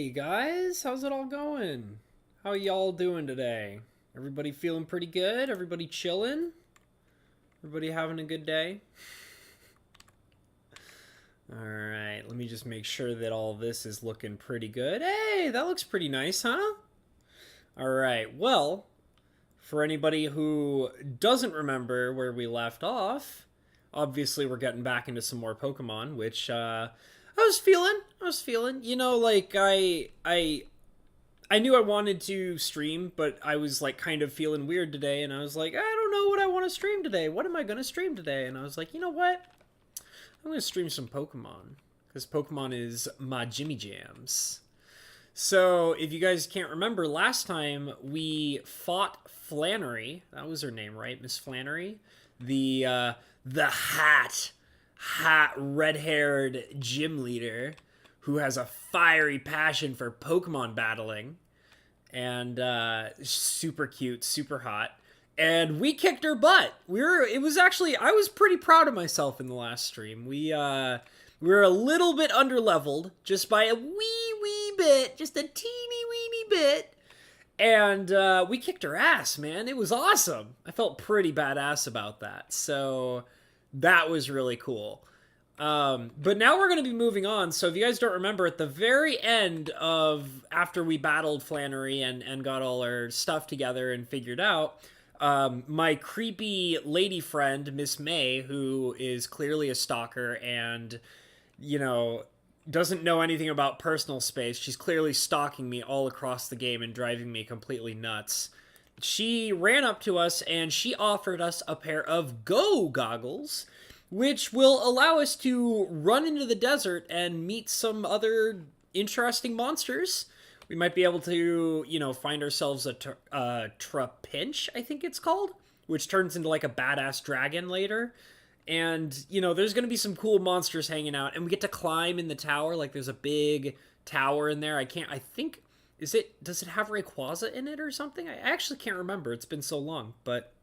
Hey guys, how's it all going? How y'all doing today? Everybody feeling pretty good? Everybody chilling? Everybody having a good day? Alright, let me just make sure that all this is looking pretty good. Hey, that looks pretty nice, huh? Alright, well, for anybody who doesn't remember where we left off, obviously we're getting back into some more Pokemon, which I was feeling. You know, like I knew I wanted to stream, but I was like kind of feeling weird today, and I was like, I don't know what I want to stream today. What am I gonna stream today? And I was like, you know what? I'm gonna stream some Pokemon because Pokemon is my Jimmy Jams. So if you guys can't remember, last time we fought Flannery. That was her name, right, Miss Flannery? The hot red-haired gym leader who has a fiery passion for Pokemon battling, and super cute, super hot. And we kicked her butt. It was actually, I was pretty proud of myself in the last stream. We were a little bit underleveled, just by a wee bit, just a teeny weeny bit. And we kicked her ass, man. It was awesome. I felt pretty badass about that. So that was really cool. But now we're going to be moving on. So if you guys don't remember, at the very end of after we battled Flannery and got all our stuff together and figured out, my creepy lady friend, Miss May, who is clearly a stalker and, you know, doesn't know anything about personal space. She's clearly stalking me all across the game and driving me completely nuts. She ran up to us and she offered us a pair of Go goggles, which will allow us to run into the desert and meet some other interesting monsters. We might be able to, you know, find ourselves a Trapinch, I think it's called, which turns into like a badass dragon later. And, you know, there's going to be some cool monsters hanging out, and we get to climb in the tower. Like, there's a big tower in there. Does it have Rayquaza in it or something? I actually can't remember. It's been so long, but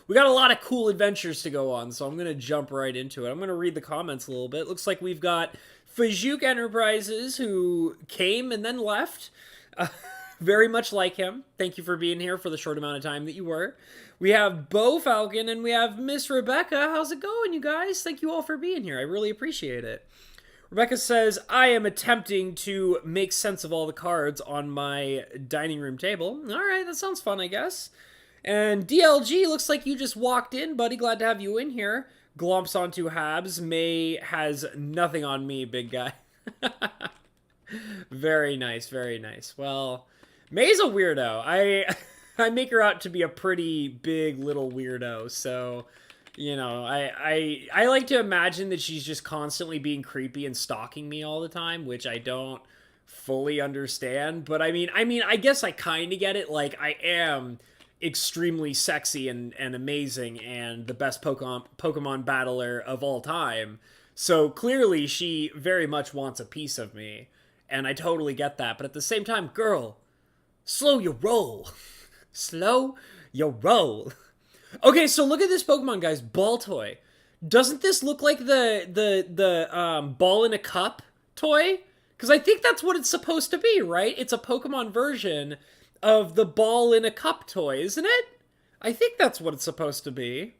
we got a lot of cool adventures to go on, so I'm going to jump right into it. I'm going to read the comments a little bit. It looks like we've got Fajuk Enterprises, who came and then left. Very much like him. Thank you for being here for the short amount of time that you were. We have Bo Falcon, and we have Miss Rebecca. How's it going, you guys? Thank you all for being here. I really appreciate it. Rebecca says, I am attempting to make sense of all the cards on my dining room table. All right, that sounds fun, I guess. And DLG, looks like you just walked in, buddy. Glad to have you in here. Glomps onto Habs. May has nothing on me, big guy. Very nice, very nice. Well, May's a weirdo. I make her out to be a pretty big little weirdo, so, you know, I like to imagine that she's just constantly being creepy and stalking me all the time, which I don't fully understand, but I mean, I guess I kind of get it. Like, I am extremely sexy and amazing and the best Pokemon battler of all time, so clearly she very much wants a piece of me, and I totally get that, but at the same time, girl, slow your roll. Slow your roll. Okay, so look at this Pokemon, guys. Baltoy. Doesn't this look like the ball in a cup toy? Because I think that's what it's supposed to be, right? It's a Pokemon version of the ball in a cup toy, isn't it? I think that's what it's supposed to be.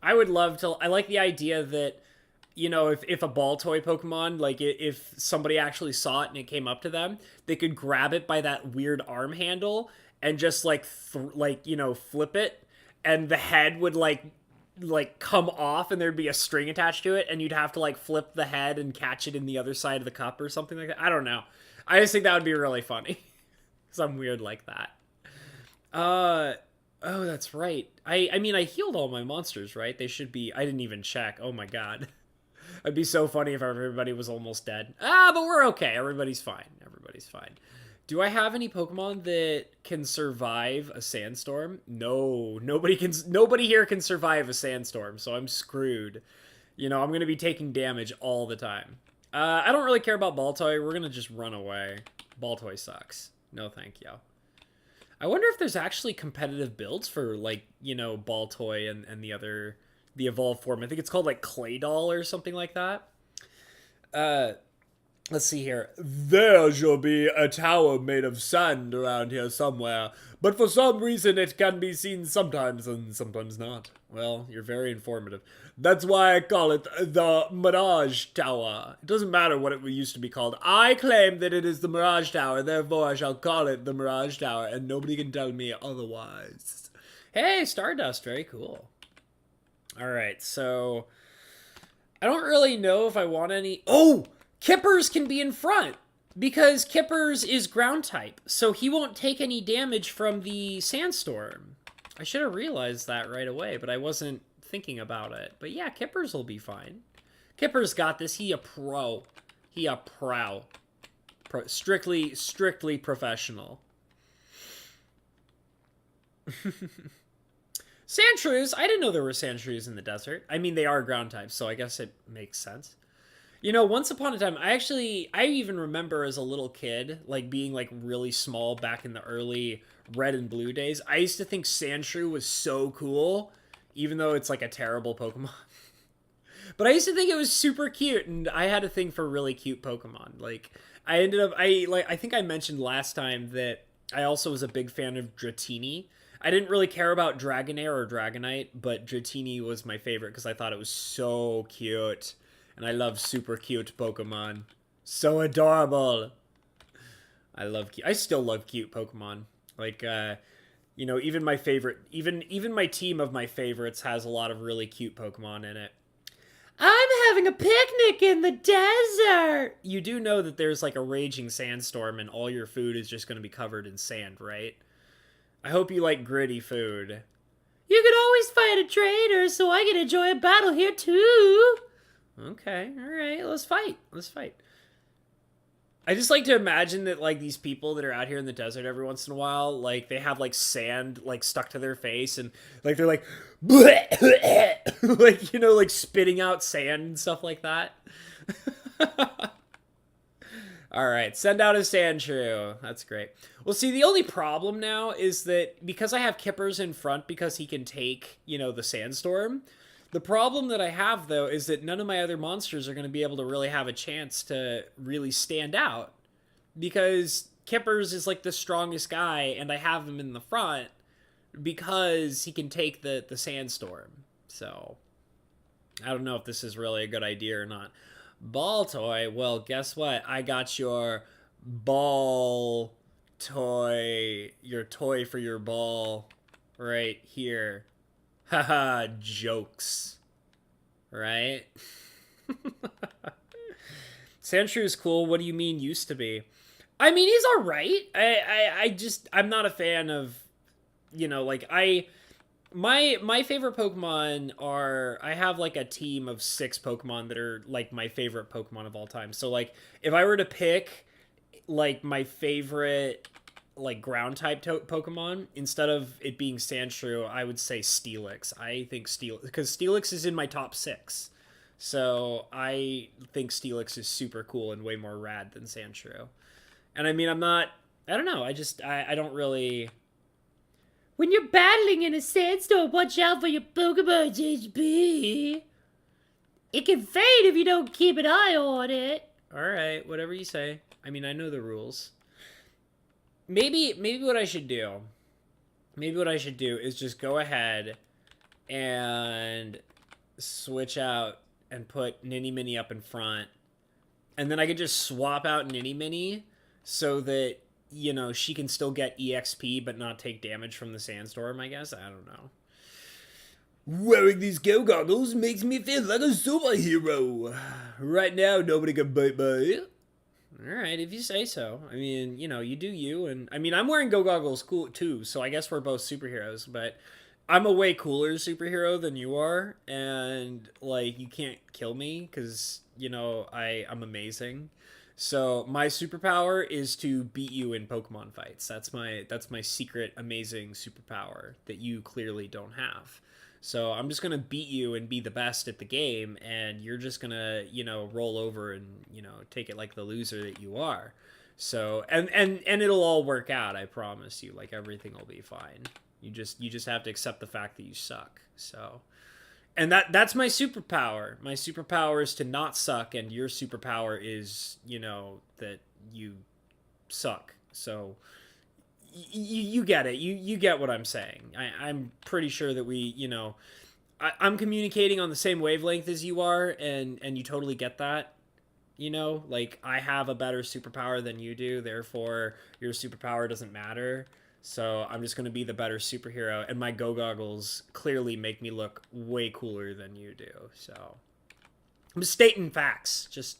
I would love to... I like the idea that, you know, if a ball toy Pokemon, like, if somebody actually saw it and it came up to them, they could grab it by that weird arm handle and just, like, you know, flip it, and the head would, like, come off, and there'd be a string attached to it, and you'd have to, like, flip the head and catch it in the other side of the cup or something like that. I don't know. I just think that would be really funny, because I'm weird like that. Oh, that's right. I mean, I healed all my monsters, right? They should be... I didn't even check. Oh, my God. It'd be so funny if everybody was almost dead. But we're okay. Everybody's fine. Everybody's fine. Do I have any Pokemon that can survive a sandstorm? No, nobody here can survive a sandstorm, so I'm screwed. You know, I'm going to be taking damage all the time. I don't really care about Baltoy. We're going to just run away. Baltoy sucks. No, thank you. I wonder if there's actually competitive builds for, like, you know, Baltoy and the evolved form. I think it's called, like, Clay Doll or something like that. Let's see here. There shall be a tower made of sand around here somewhere, but for some reason it can be seen sometimes and sometimes not. Well, you're very informative. That's why I call it the Mirage Tower. It doesn't matter what it used to be called. I claim that it is the Mirage Tower, therefore I shall call it the Mirage Tower, and nobody can tell me otherwise. Hey, Stardust, very cool. Alright, so I don't really know if I want any... Oh! Kippers can be in front, because Kippers is ground type, so he won't take any damage from the Sandstorm. I should have realized that right away, but I wasn't thinking about it. But yeah, Kippers will be fine. Kippers got this. He a pro. He a pro. Strictly professional. Sandshrews. I didn't know there were Sandshrews in the desert. I mean, they are ground types, so I guess it makes sense. You know, once upon a time, I even remember as a little kid, like, being, like, really small back in the early Red and Blue days. I used to think Sandshrew was so cool, even though it's, like, a terrible Pokemon. But I used to think it was super cute, and I had a thing for really cute Pokemon. Like, I think I mentioned last time that I also was a big fan of Dratini. I didn't really care about Dragonair or Dragonite, but Dratini was my favorite because I thought it was so cute. And I love super cute Pokemon. So adorable. I still love cute Pokemon. Like, you know, even my favorite, even my team of my favorites has a lot of really cute Pokemon in it. I'm having a picnic in the desert! You do know that there's like a raging sandstorm and all your food is just going to be covered in sand, right? I hope you like gritty food. You can always fight a traitor, so I can enjoy a battle here too. Okay, alright, let's fight. I just like to imagine that, like, these people that are out here in the desert every once in a while, like, they have, like, sand, like, stuck to their face, and, like, they're like, like, you know, like, spitting out sand and stuff like that. Alright, send out a Sandshrew. That's great. Well, see, the only problem now is that because I have Kippers in front because he can take, you know, the Sandstorm... The problem that I have, though, is that none of my other monsters are going to be able to really have a chance to really stand out. Because Kippers is, like, the strongest guy, and I have him in the front because he can take the Sandstorm. So, I don't know if this is really a good idea or not. Ball toy? Well, guess what? I got your ball toy, your toy for your ball right here. Haha, jokes. Right? Sandshrew is cool. What do you mean used to be? I mean, he's alright. I'm not a fan of, you know, like, my favorite Pokemon are, I have, like, a team of 6 Pokemon that are, like, my favorite Pokemon of all time. So, like, if I were to pick, like, my favorite... like ground type Pokemon, instead of it being Sandshrew, I would say Steelix. I think because Steelix is in my top 6. So I think Steelix is super cool and way more rad than Sandshrew. And I mean, I don't know. I don't really... When you're battling in a sandstorm, watch out for your Pokemon's HP. It can fade if you don't keep an eye on it. Alright, whatever you say. I mean, I know the rules. Maybe what I should do is just go ahead and switch out and put Ninny Minnie up in front. And then I could just swap out Ninny Minnie so that, you know, she can still get EXP but not take damage from the Sandstorm, I guess. I don't know. Wearing these go goggles makes me feel like a superhero. Right now, nobody can bite me. Alright, if you say so. I mean, you know, you do you, and... I mean, I'm wearing go goggles cool too, so I guess we're both superheroes, but... I'm a way cooler superhero than you are, and, like, you can't kill me, because, you know, I'm amazing. So, my superpower is to beat you in Pokemon fights. That's my secret, amazing superpower that you clearly don't have. So I'm just going to beat you and be the best at the game, and you're just going to, you know, roll over and, you know, take it like the loser that you are. So, and it'll all work out, I promise you. Like, everything will be fine. You just have to accept the fact that you suck. So, And that's my superpower. My superpower is to not suck, and your superpower is, that you suck. So you get it. You get what I'm saying. I'm pretty sure that I'm communicating on the same wavelength as you are, and you totally get that. Like, I have a better superpower than you do, therefore your superpower doesn't matter. So I'm just going to be the better superhero, and my go goggles clearly make me look way cooler than you do. So I'm stating facts, just,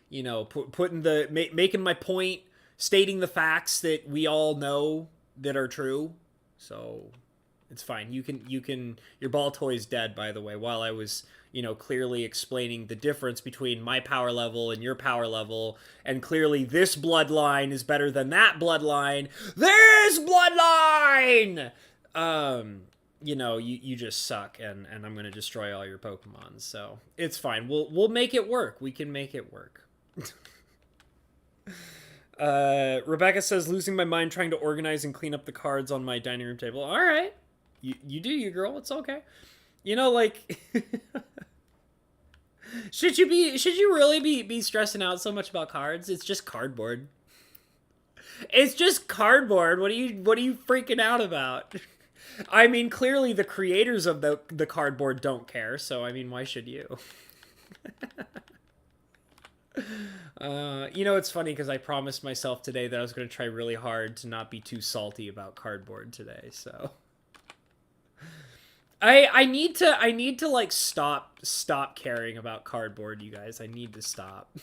making my point, stating the facts that we all know that are true. So it's fine. You can, your ball toy's dead, by the way, while I was, clearly explaining the difference between my power level and your power level. And clearly this bloodline is better than that bloodline. This bloodline! You just suck, and I'm going to destroy all your Pokemon. So it's fine. We'll make it work. We can make it work. Rebecca says, losing my mind trying to organize and clean up the cards on my dining room table. All right. You do you, girl. It's okay. Like, should you really be stressing out so much about cards? It's just cardboard. It's just cardboard. What are you freaking out about? I mean, clearly the creators of the cardboard don't care, so I mean, why should you? It's funny because I promised myself today that I was going to try really hard to not be too salty about cardboard today, so I need to like stop caring about cardboard, you guys. I need to stop.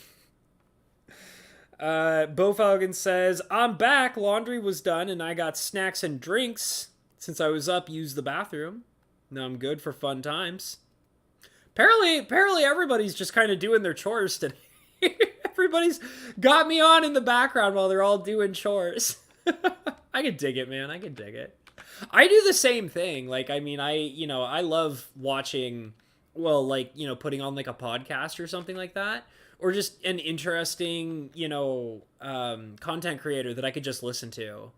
Bofalgan says, I'm back. Laundry was done and I got snacks and drinks. Since I was up, used the bathroom. Now I'm good for fun times. Apparently everybody's just kind of doing their chores today. Everybody's got me on in the background while they're all doing chores. I can dig it, man. I can dig it. I do the same thing. Like, I mean, I love watching, well, like, putting on like a podcast or something like that, or just an interesting, content creator that I could just listen to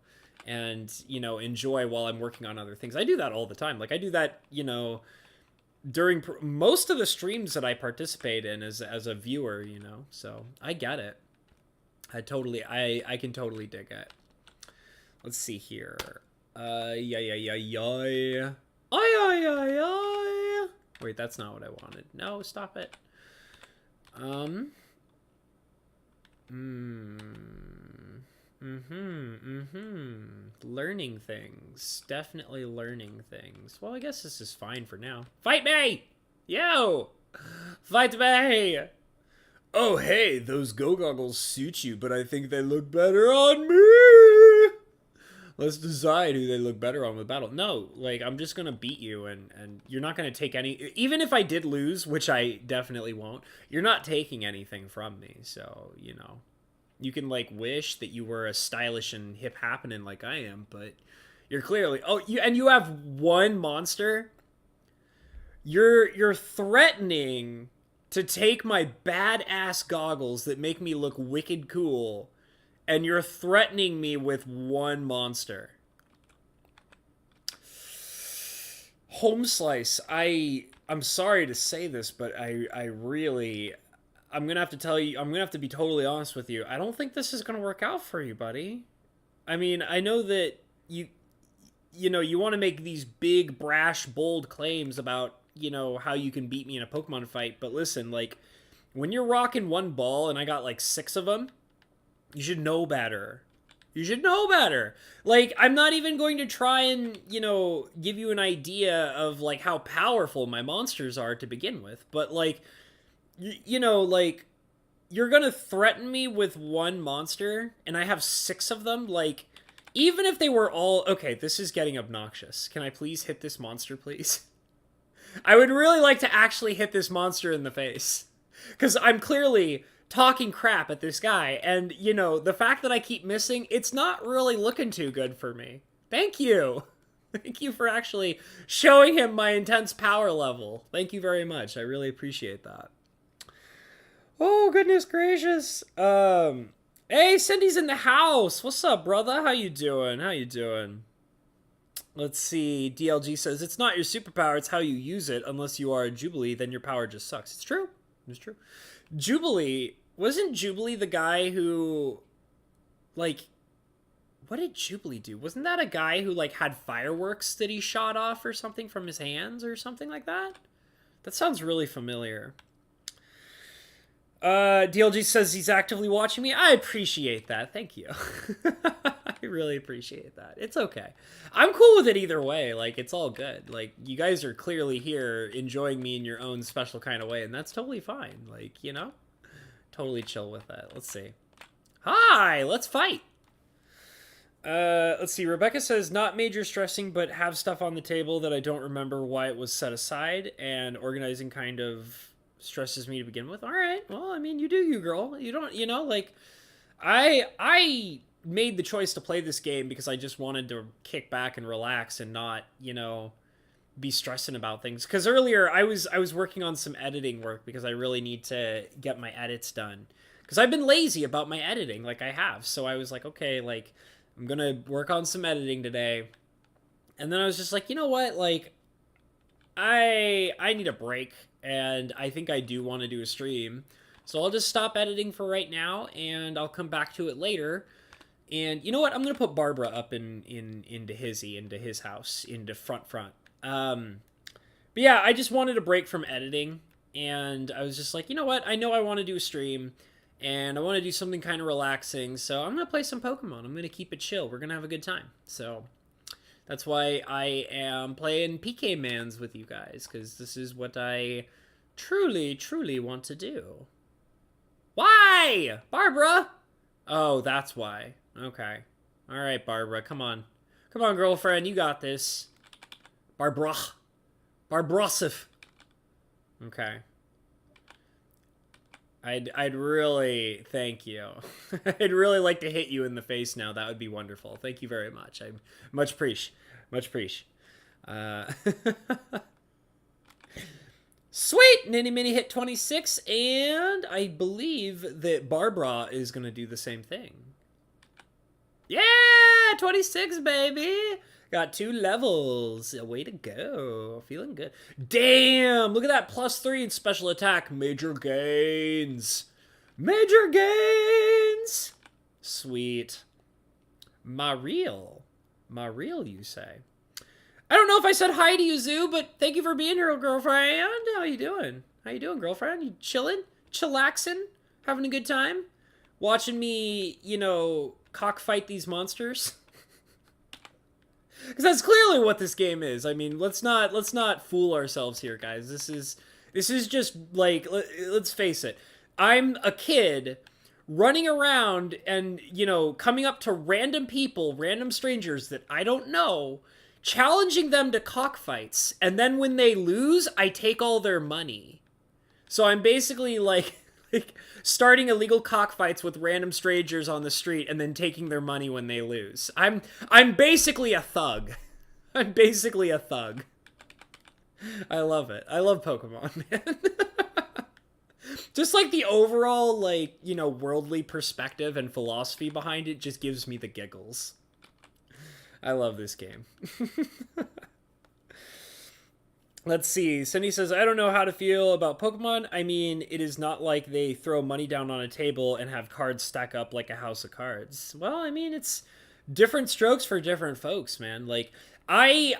and, enjoy while I'm working on other things. I do that all the time. Like, I do that, during most of the streams that I participate in as a viewer, so I get it. I can totally dig it. Let's see here. Yeah. Wait, that's not what I wanted. No, stop it. Learning things. Definitely learning things. Well, I guess this is fine for now. Fight me! Yo! Fight me! Oh, hey, those go goggles suit you, but I think they look better on me! Let's decide who they look better on with battle. No, like, I'm just gonna beat you, and you're not gonna take any... Even if I did lose, which I definitely won't, you're not taking anything from me, so, You can, like, wish that you were a stylish and hip happening like I am, but you're clearly... Oh, you have one monster? You're threatening to take my badass goggles that make me look wicked cool, and you're threatening me with one monster. Home Slice, I'm sorry to say this, but I'm gonna have to tell you, I'm gonna have to be totally honest with you. I don't think this is gonna work out for you, buddy. I mean, I know that you want to make these big, brash, bold claims about, how you can beat me in a Pokemon fight, but listen, like, when you're rocking one ball and I got like 6 of them, you should know better. You should know better. Like, I'm not even going to try and, give you an idea of, like, how powerful my monsters are to begin with. But, like, like, you're gonna threaten me with one monster, and I have 6 of them? Like, even if they were all... Okay, this is getting obnoxious. Can I please hit this monster, please? I would really like to actually hit this monster in the face. Because I'm clearly... talking crap at this guy, and the fact that I keep missing, it's not really looking too good for me. Thank you for actually showing him my intense power level. Thank you very much. I really appreciate that. Oh, goodness gracious. Hey, Cindy's in the house. What's up, brother? How you doing? Let's see. DLG says, it's not your superpower, it's how you use it. Unless you are a Jubilee, then your power just sucks. It's true. It's true. Jubilee. Wasn't Jubilee the guy who, like, what did Jubilee do? Wasn't that a guy who, like, had fireworks that he shot off or something from his hands or something like that? That sounds really familiar. DLG says he's actively watching me. I appreciate that. Thank you. I really appreciate that. It's okay. I'm cool with it either way. Like, it's all good. Like, you guys are clearly here enjoying me in your own special kind of way, and that's totally fine. Like, you know? Totally chill with that. Let's see. Hi! Let's fight! Let's see. Rebecca says, not major stressing, but have stuff on the table that I don't remember why it was set aside, and organizing kind of stresses me to begin with. All right. Well, I mean, you do you, girl. You don't, you know, like, I made the choice to play this game because I just wanted to kick back and relax and not, you know, be stressing about things. Because earlier I was working on some editing work because I really need to get my edits done. Because I've been lazy about my editing, like I have. So I was like, okay, like, I'm going to work on some editing today. And then I was just like, you know what? Like, I need a break. And I think I do want to do a stream. So I'll just stop editing for right now. And I'll come back to it later. And you know what? I'm going to put Barbara up into his house, into front. But yeah, I just wanted a break from editing. And I was just like, you know what? I know I want to do a stream. And I want to do something kind of relaxing, so I'm going to play some Pokemon. I'm going to keep it chill. We're going to have a good time. So that's why I am playing PK Mans with you guys, because this is what I truly, truly want to do. Why? Barbara? Oh, that's why. Okay. All right, Barbara, come on. Come on, girlfriend, you got this. Barbara. Barbrosif. Okay. I'd really thank you. I'd really like to hit you in the face now. That would be wonderful. Thank you very much. I much appreciate. Sweet! Ninny Mini hit 26, and I believe that Barbara is going to do the same thing. Yeah! 26, baby! Got 2 levels. Way to go. Feeling good. Damn! Look at that. +3 in special attack. Major gains. Major gains! Sweet. Mariel, you say? I don't know if I said hi to you, Zoo, but thank you for being here, girlfriend. How you doing? How you doing, girlfriend? You chilling? Chillaxing? Having a good time? Watching me, you know, cockfight these monsters? Because that's clearly what this game is. I mean, let's not fool ourselves here, guys. This is just like, let's face it. I'm a kid running around and, you know, coming up to random people, random strangers that I don't know, challenging them to cockfights, and then when they lose, I take all their money. So I'm basically like starting illegal cockfights with random strangers on the street and then taking their money when they lose. I'm basically a thug. I'm basically a thug. I love it. I love Pokemon, man. Just like the overall, like, you know, worldly perspective and philosophy behind it just gives me the giggles. I love this game. Let's see. Cindy says, I don't know how to feel about Pokemon. I mean, it is not like they throw money down on a table and have cards stack up like a house of cards. Well, I mean, it's different strokes for different folks, man. Like, I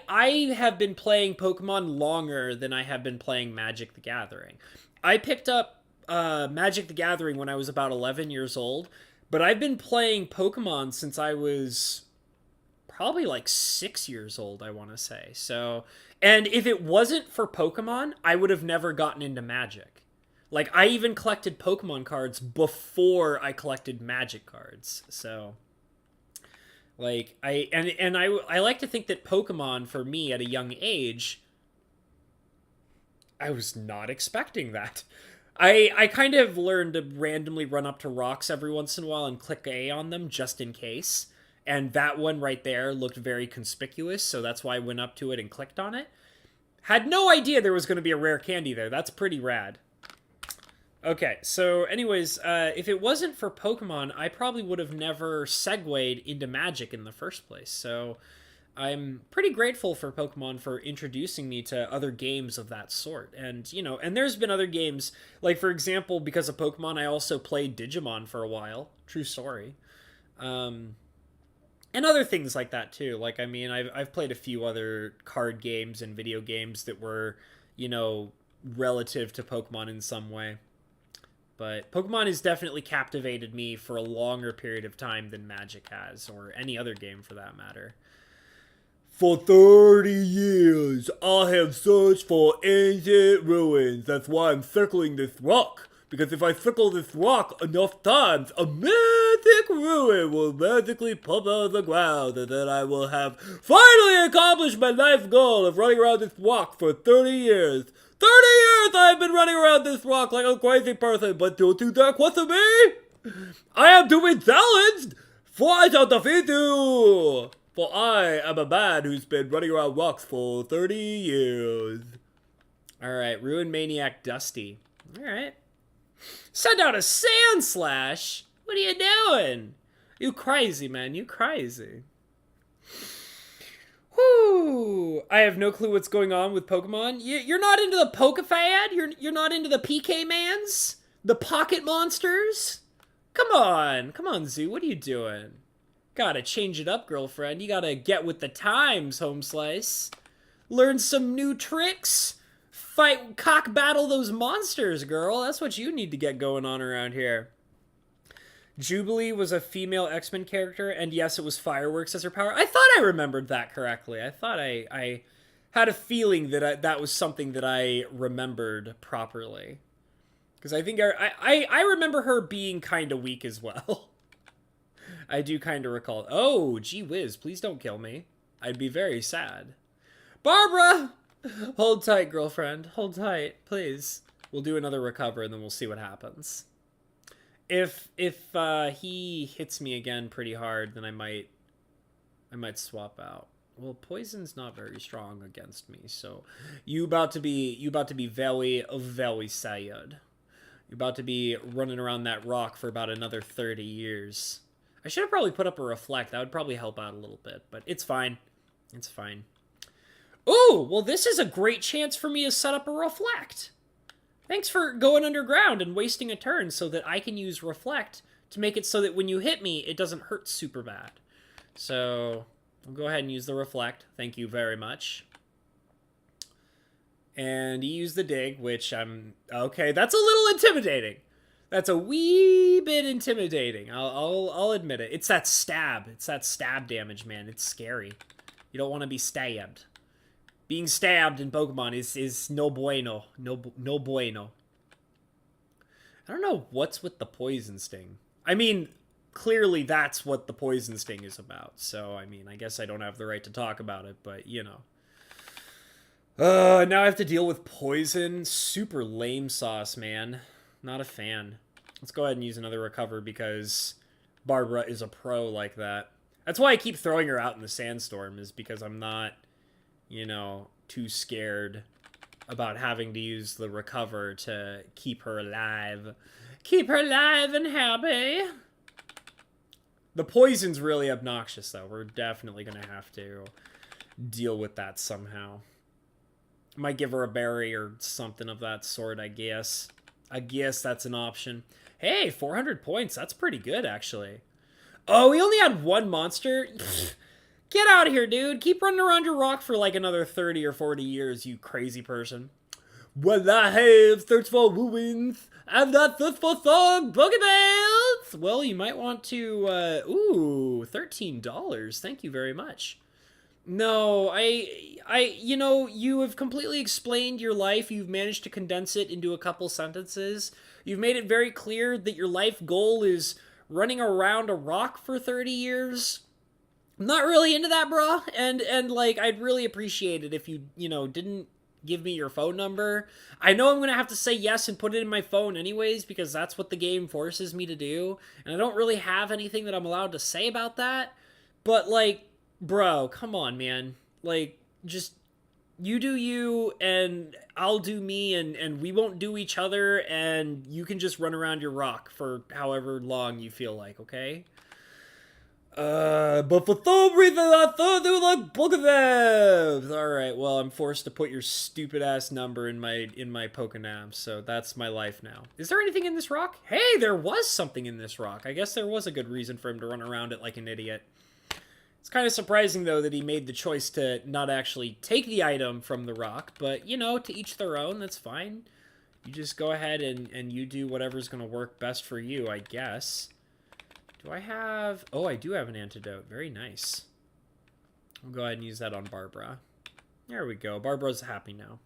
have been playing Pokemon longer than I have been playing Magic the Gathering. I picked up Magic the Gathering when I was about 11 years old, but I've been playing Pokemon since I was probably like 6 years old, I want to say. So, and if it wasn't for Pokemon, I would have never gotten into Magic. Like, I even collected Pokemon cards before I collected Magic cards. So, like, I like to think that Pokemon, for me, at a young age, I was not expecting that. I kind of learned to randomly run up to rocks every once in a while and click A on them just in case. And that one right there looked very conspicuous, so that's why I went up to it and clicked on it. Had no idea there was going to be a rare candy there. That's pretty rad. Okay, so anyways, if it wasn't for Pokemon, I probably would have never segued into Magic in the first place. So I'm pretty grateful for Pokemon for introducing me to other games of that sort. And, and there's been other games, like, for example, because of Pokemon, I also played Digimon for a while. True story. And other things like that, too. Like, I mean, I've played a few other card games and video games that were, relative to Pokemon in some way. But Pokemon has definitely captivated me for a longer period of time than Magic has, or any other game for that matter. For 30 years, I have searched for ancient ruins. That's why I'm circling this rock. Because if I circle this rock enough times, a mythic ruin will magically pop out of the ground, and then I will have finally accomplished my life goal of running around this rock for 30 years. 30 years I've been running around this rock like a crazy person, but don't you dare question me! I am to be challenged, for I shall defeat you! For I am a man who's been running around rocks for 30 years. Alright, Ruin Maniac Dusty. Alright. Send out a Sand Slash? What are you doing? You crazy, man. You crazy. Whew. I have no clue what's going on with Pokemon. You're not into the Pokefad? You're not into the PK Mans? The Pocket Monsters? Come on, Zoo. What are you doing? Gotta change it up, girlfriend. You gotta get with the times, Home Slice. Learn some new tricks. Fight, cock battle those monsters, girl. That's what you need to get going on around here. Jubilee was a female X-Men character, and yes, it was fireworks as her power. I thought I remembered that correctly. I thought I had a feeling that that was something that I remembered properly. Because I think I remember her being kind of weak as well. I do kind of recall. Oh, gee whiz, please don't kill me. I'd be very sad. Barbara! Hold tight, girlfriend. Hold tight, please. We'll do another recover, and then we'll see what happens. If he hits me again pretty hard, then I might swap out. Well, poison's not very strong against me, so you about to be very, very sad. You're about to be running around that rock for about another 30 years. I should have probably put up a reflect. That would probably help out a little bit, but it's fine. It's fine. Ooh, well, this is a great chance for me to set up a reflect. Thanks for going underground and wasting a turn so that I can use reflect to make it so that when you hit me, it doesn't hurt super bad. So I'll go ahead and use the reflect. Thank you very much. And you use the dig, which okay, that's a little intimidating. That's a wee bit intimidating. I'll admit it. It's that stab. It's that stab damage, man. It's scary. You don't want to be stabbed. Being stabbed in Pokemon is no bueno. No bueno. I don't know what's with the poison sting. I mean, clearly that's what the poison sting is about. So, I mean, I guess I don't have the right to talk about it, but, you know. Now I have to deal with poison. Super lame sauce, man. Not a fan. Let's go ahead and use another recover because Barbara is a pro like that. That's why I keep throwing her out in the sandstorm, is because I'm not, you know, too scared about having to use the recover to keep her alive. Keep her alive and happy. The poison's really obnoxious, though. We're definitely going to have to deal with that somehow. Might give her a berry or something of that sort, I guess. I guess that's an option. Hey, 400 points. That's pretty good, actually. Oh, we only had one monster? Get out of here, dude. Keep running around your rock for like another 30 or 40 years, you crazy person. Well, I have searched for ruins. I've not searched for some Pokeballs. Well, you might want to, ooh, $13. Thank you very much. No, you know, you have completely explained your life. You've managed to condense it into a couple sentences. You've made it very clear that your life goal is running around a rock for 30 years. I'm not really into that, bro. And like, I'd really appreciate it if you know, didn't give me your phone number. I know I'm going to have to say yes and put it in my phone anyways, because that's what the game forces me to do. And I don't really have anything that I'm allowed to say about that. But like, bro, come on, man. Like, just, you do you, and I'll do me, and we won't do each other, and you can just run around your rock for however long you feel like, okay? But for some reason I thought they were like Pokedems. Alright, well, I'm forced to put your stupid ass number in my Pokenam, so that's my life now. Is there anything in this rock? Hey, there was something in this rock. I guess there was a good reason for him to run around it like an idiot. It's kind of surprising, though, that he made the choice to not actually take the item from the rock, but, you know, to each their own, that's fine. You just go ahead and you do whatever's going to work best for you, I guess. Do I have... Oh, I do have an antidote. Very nice. I'll go ahead and use that on Barbara. There we go. Barbara's happy now.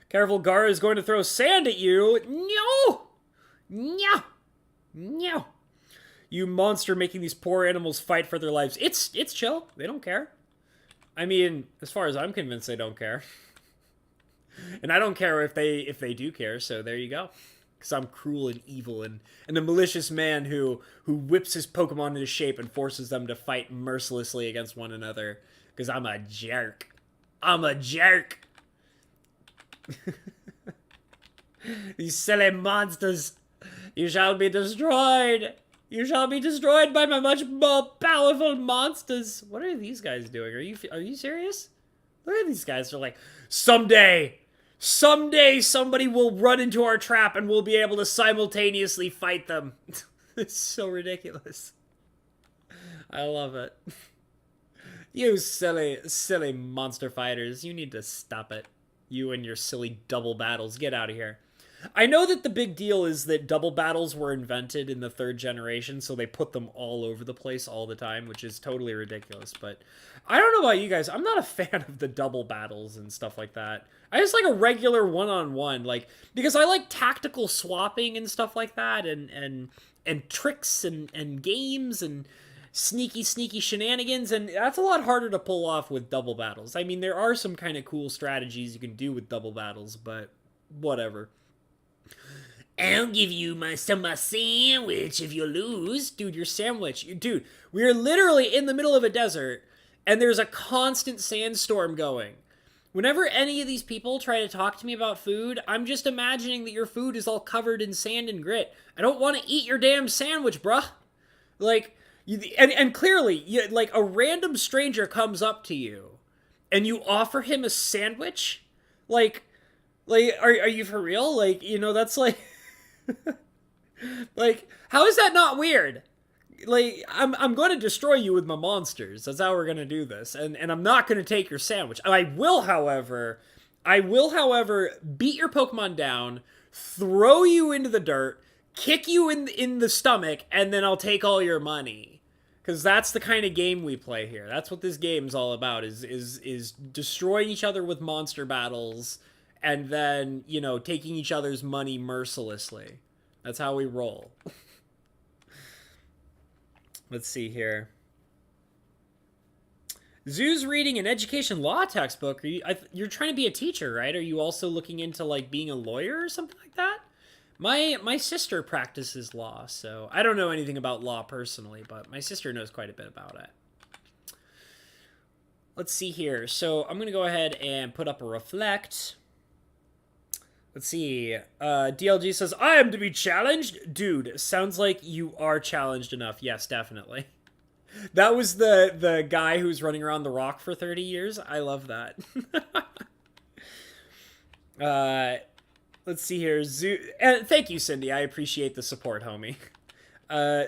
Careful, Gar is going to throw sand at you. No! No! No! You monster making these poor animals fight for their lives. It's chill. They don't care. I mean, as far as I'm convinced, they don't care. And I don't care if they do care, so there you go. Because I'm cruel and evil and a malicious man who whips his Pokemon into shape and forces them to fight mercilessly against one another. Because I'm a jerk. I'm a jerk. These silly monsters. You shall be destroyed. You shall be destroyed by my much more powerful monsters. What are these guys doing? Are you serious? Look at these guys. They're like, someday somebody will run into our trap and we'll be able to simultaneously fight them. It's so ridiculous. I love it. You silly monster fighters. You need to stop it. You and your silly double battles. Get out of here. I know that the big deal is that double battles were invented in the 3rd generation, so they put them all over the place all the time, which is totally ridiculous, but I don't know about you guys. I'm not a fan of the double battles and stuff like that. I just like a regular one-on-one, like, because I like tactical swapping and stuff like that, and tricks and games and sneaky shenanigans, and that's a lot harder to pull off with double battles. I mean, there are some kind of cool strategies you can do with double battles, but whatever. I'll give you my sandwich if you lose. Dude, your sandwich. Dude, we are literally in the middle of a desert, and there's a constant sandstorm going. Whenever any of these people try to talk to me about food, I'm just imagining that your food is all covered in sand and grit. I don't want to eat your damn sandwich, bruh. Like, and clearly, like, a random stranger comes up to you, and you offer him a sandwich? Like, are you for real? Like, you know, that's like... Like, how is that not weird? Like, I'm going to destroy you with my monsters. That's how we're going to do this. And I'm not going to take your sandwich. I will, however, beat your Pokemon down, throw you into the dirt, kick you in the stomach, and then I'll take all your money. Because that's the kind of game we play here. That's what this game's all about, is destroying each other with monster battles, and then, you know, taking each other's money mercilessly. That's how we roll. Let's see here. Zoo's reading an education law textbook. You're trying to be a teacher, right? Are you also looking into, like, being a lawyer or something like that? My sister practices law, so I don't know anything about law personally, but my sister knows quite a bit about it. Let's see here. So I'm going to go ahead and put up a reflect. Let's see. DLG says, I am to be challenged? Dude, sounds like you are challenged enough. Yes, definitely. That was the guy who's running around the rock for 30 years. I love that. Let's see here. Zoo, and thank you, Cindy. I appreciate the support, homie.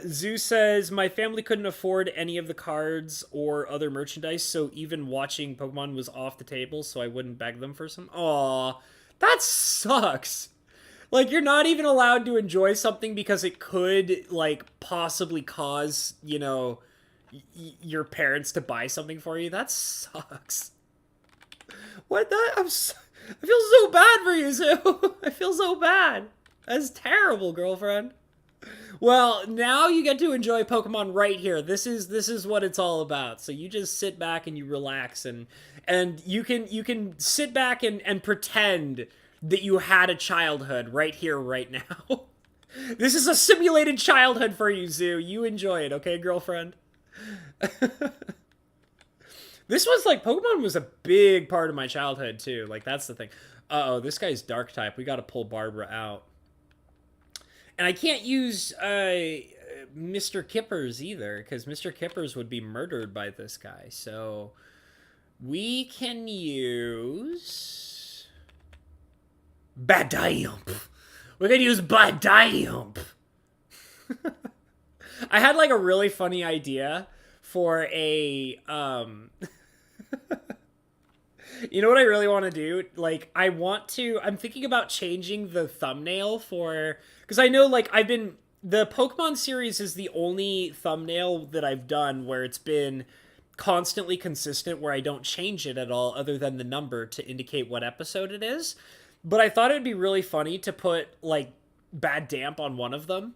Zoo says, my family couldn't afford any of the cards or other merchandise, so even watching Pokemon was off the table, so I wouldn't beg them for some. Aw, that sucks. Like, you're not even allowed to enjoy something because it could, like, possibly cause, you know, your parents to buy something for you. That sucks. What? I feel so bad for you, Zoo. I feel so bad. That's terrible, girlfriend. Well, now you get to enjoy Pokemon right here. This is what it's all about. So you just sit back and you relax, and you can sit back and pretend that you had a childhood right here, right now. This is a simulated childhood for you, Zoo. You enjoy it, okay, girlfriend? This was like, Pokemon was a big part of my childhood too. Like, that's the thing. Uh-oh, this guy's dark type. We gotta pull Barbara out. And I can't use Mr. Kippers either, because Mr. Kippers would be murdered by this guy. So we can use Badamp. We're gonna use Badamp. I had like a really funny idea for a you know what I really want to do? Like, I'm thinking about changing the thumbnail because I know, like, the Pokemon series is the only thumbnail that I've done where it's been constantly consistent, where I don't change it at all other than the number to indicate what episode it is. But I thought it would be really funny to put, like, Badamp on one of them.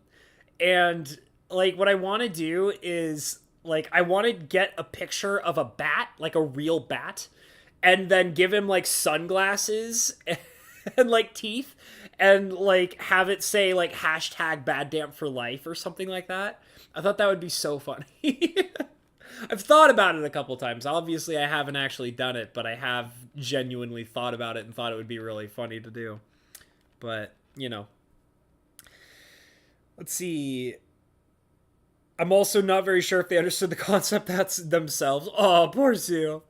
And, like, what I want to do is, like, I want to get a picture of a bat, like a real bat, and then give him, like, sunglasses and, like, teeth, and, like, have it say, like, hashtag Badamp for life or something like that. I thought that would be so funny. I've thought about it a couple times. Obviously, I haven't actually done it, but I have genuinely thought about it and thought it would be really funny to do. But, you know. Let's see. I'm also not very sure if they understood the concept themselves. Oh, poor Seal.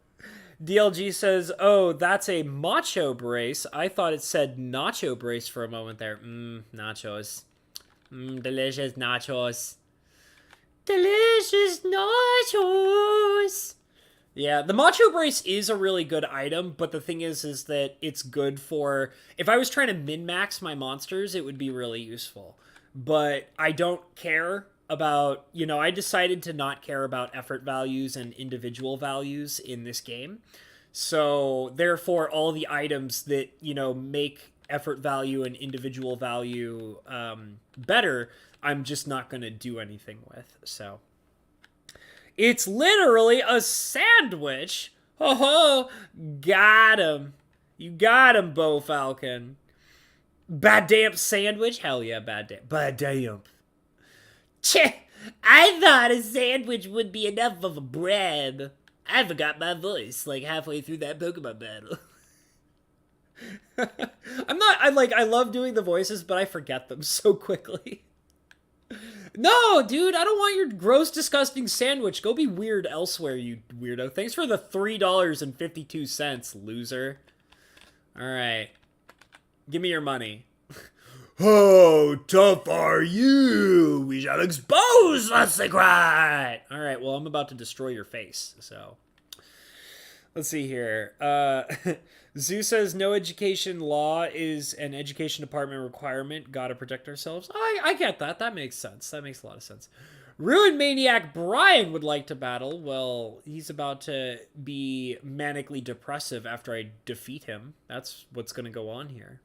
DLG says, oh, that's a macho brace. I thought it said nacho brace for a moment there. Nachos. Delicious nachos. Delicious nachos. Yeah, the macho brace is a really good item, but the thing is that it's good for... If I was trying to min-max my monsters, it would be really useful. But I don't care about... You know, I decided to not care about effort values and individual values in this game. So, therefore, all the items that, you know, make effort value and individual value better, I'm just not going to do anything with. So, it's literally a sandwich. Ho ho, got him. You got him, Bo Falcon. Badamp sandwich? Hell yeah, Badamp. Badamp. Cheh, I thought a sandwich would be enough of a bread. I forgot my voice, like, halfway through that Pokemon battle. I love doing the voices, but I forget them so quickly. No, dude, I don't want your gross, disgusting sandwich. Go be weird elsewhere, you weirdo. Thanks for the $3.52, loser. Alright. Give me your money. How tough are you? We shall expose the secret! Alright, well, I'm about to destroy your face, so... Let's see here. Zoo says, no education law is an education department requirement. Gotta protect ourselves. I get that. That makes sense. That makes a lot of sense. Ruined Maniac Brian would like to battle. Well, he's about to be manically depressive after I defeat him. That's what's going to go on here.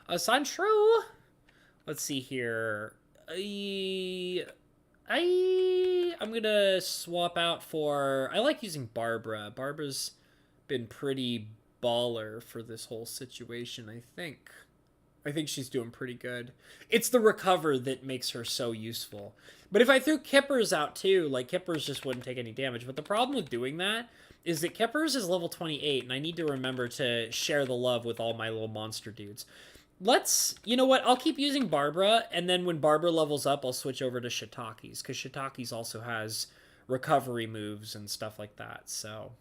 Untrue. Let's see here. I'm gonna swap out for... I like using Barbara. Barbara's been pretty baller for this whole situation, I think. I think she's doing pretty good. It's the recover that makes her so useful. But if I threw Kippers out too, like, Kippers just wouldn't take any damage. But the problem with doing that is that Kippers is level 28, and I need to remember to share the love with all my little monster dudes. You know what, I'll keep using Barbara, and then when Barbara levels up, I'll switch over to Shitaki's, because Shitaki's also has recovery moves and stuff like that, so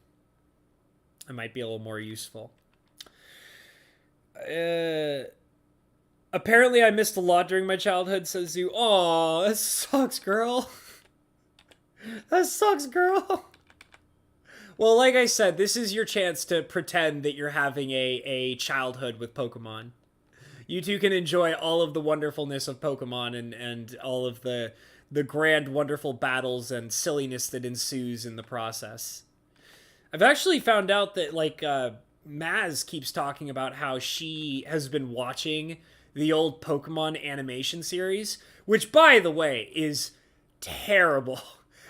it might be a little more useful. Apparently I missed a lot during my childhood, says Zoo. Aw, that sucks, girl. That sucks, girl. Well, like I said, this is your chance to pretend that you're having a childhood with Pokemon. You two can enjoy all of the wonderfulness of Pokemon and all of the grand, wonderful battles and silliness that ensues in the process. I've actually found out that, like, Maz keeps talking about how she has been watching the old Pokemon animation series, which, by the way, is terrible.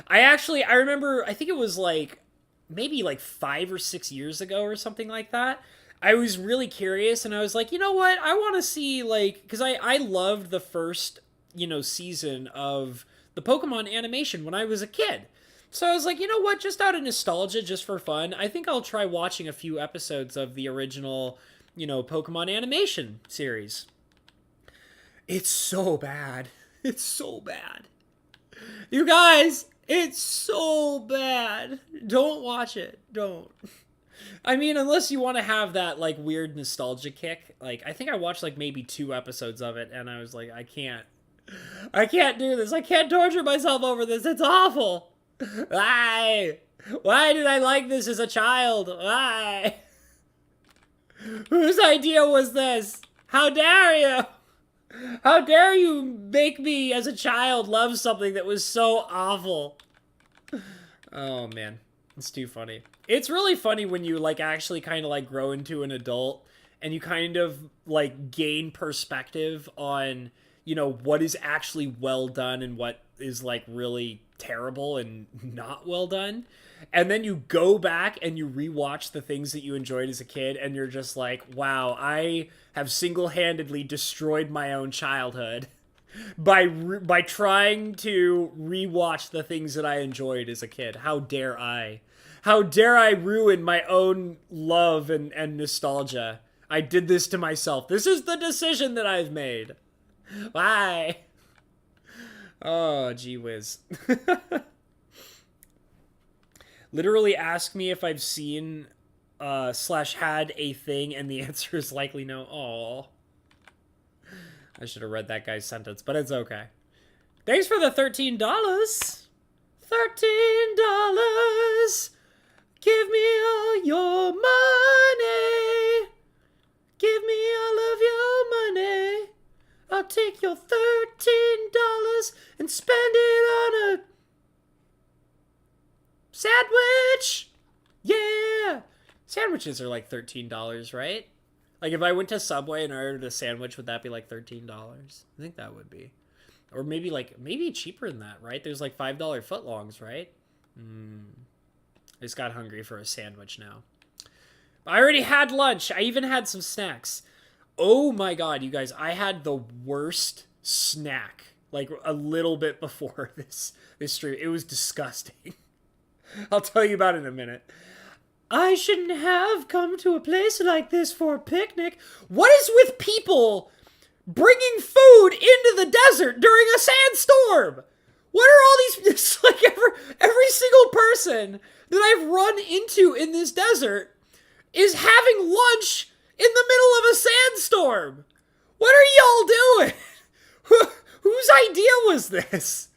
I remember, I think it was, like, maybe, like, 5 or 6 years ago or something like that. I was really curious, and I was like, you know what? I want to see, like... Because I loved the first, you know, season of the Pokemon animation when I was a kid. So I was like, you know what? Just out of nostalgia, just for fun, I think I'll try watching a few episodes of the original, you know, Pokemon animation series. It's so bad. It's so bad. You guys, it's so bad. Don't watch it. Don't. I mean, unless you want to have that, like, weird nostalgia kick. Like, I think I watched, like, maybe 2 episodes of it, and I was like, I can't do this. I can't torture myself over this. It's awful. Why? Why did I like this as a child? Why? Whose idea was this? How dare you? How dare you make me, as a child, love something that was so awful? Oh, man. It's too funny. It's really funny when you, like, actually kind of, like, grow into an adult and you kind of, like, gain perspective on, you know, what is actually well done and what is, like, really terrible and not well done. And then you go back and you rewatch the things that you enjoyed as a kid and you're just like, wow, I have single-handedly destroyed my own childhood by trying to rewatch the things that I enjoyed as a kid. How dare I? How dare I ruin my own love and nostalgia? I did this to myself. This is the decision that I've made. Why? Oh, gee whiz. Literally ask me if I've seen / had a thing, and the answer is likely no. Aw. I should have read that guy's sentence, but it's okay. Thanks for the $13. $13. Give me all your money. Give me all of your money. I'll take your $13 and spend it on a sandwich. Yeah. Sandwiches are like $13, right? Like, if I went to Subway and ordered a sandwich, would that be like $13? I think that would be. Or maybe cheaper than that, right? There's like $5 footlongs, right? I just got hungry for a sandwich now. I already had lunch. I even had some snacks. Oh my god, you guys. I had the worst snack, like, a little bit before this stream. It was disgusting. I'll tell you about it in a minute. I shouldn't have come to a place like this for a picnic. What is with people bringing food into the desert during a sandstorm? What are all these... It's like every single person that I've run into in this desert is having lunch in the middle of a sandstorm. What are y'all doing? Whose idea was this?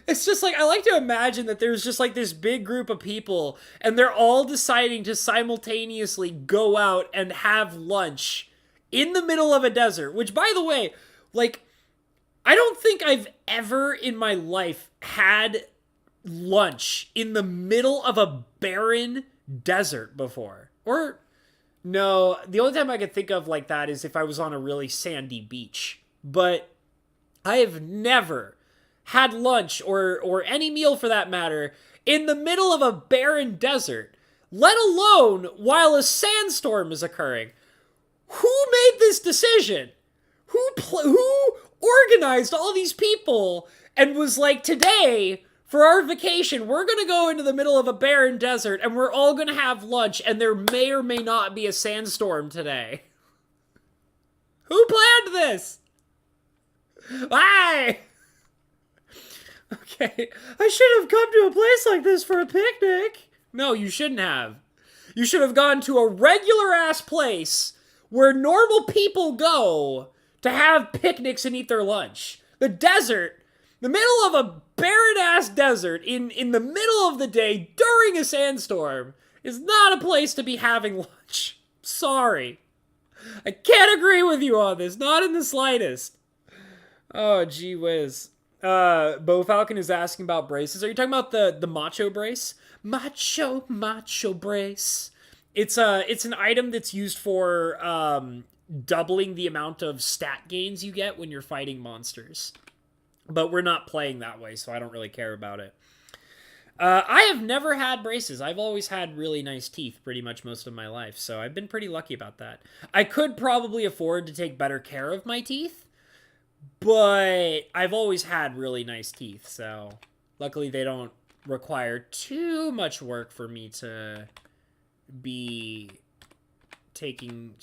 It's just like, I like to imagine that there's just like this big group of people and they're all deciding to simultaneously go out and have lunch in the middle of a desert, which, by the way, like, I don't think I've ever in my life had lunch in the middle of a barren desert before. Or, no, the only time I could think of like that is if I was on a really sandy beach. But I have never had lunch or any meal for that matter in the middle of a barren desert, let alone while a sandstorm is occurring. Who made this decision? Who organized all these people and was like, today, for our vacation, we're going to go into the middle of a barren desert and we're all going to have lunch and there may or may not be a sandstorm today? Who planned this? Why? Okay, I should have come to a place like this for a picnic. No, you shouldn't have. You should have gone to a regular-ass place where normal people go to have picnics and eat their lunch. The desert, the middle of a barren-ass desert in the middle of the day during a sandstorm is not a place to be having lunch. Sorry. I can't agree with you on this, not in the slightest. Oh, gee whiz. Bo Falcon is asking about braces. Are you talking about the macho brace? Macho brace. It's an item that's used for doubling the amount of stat gains you get when you're fighting monsters. But we're not playing that way, so I don't really care about it. I have never had braces. I've always had really nice teeth pretty much most of my life, so I've been pretty lucky about that. I could probably afford to take better care of my teeth, but I've always had really nice teeth, so luckily they don't require too much work for me to taking...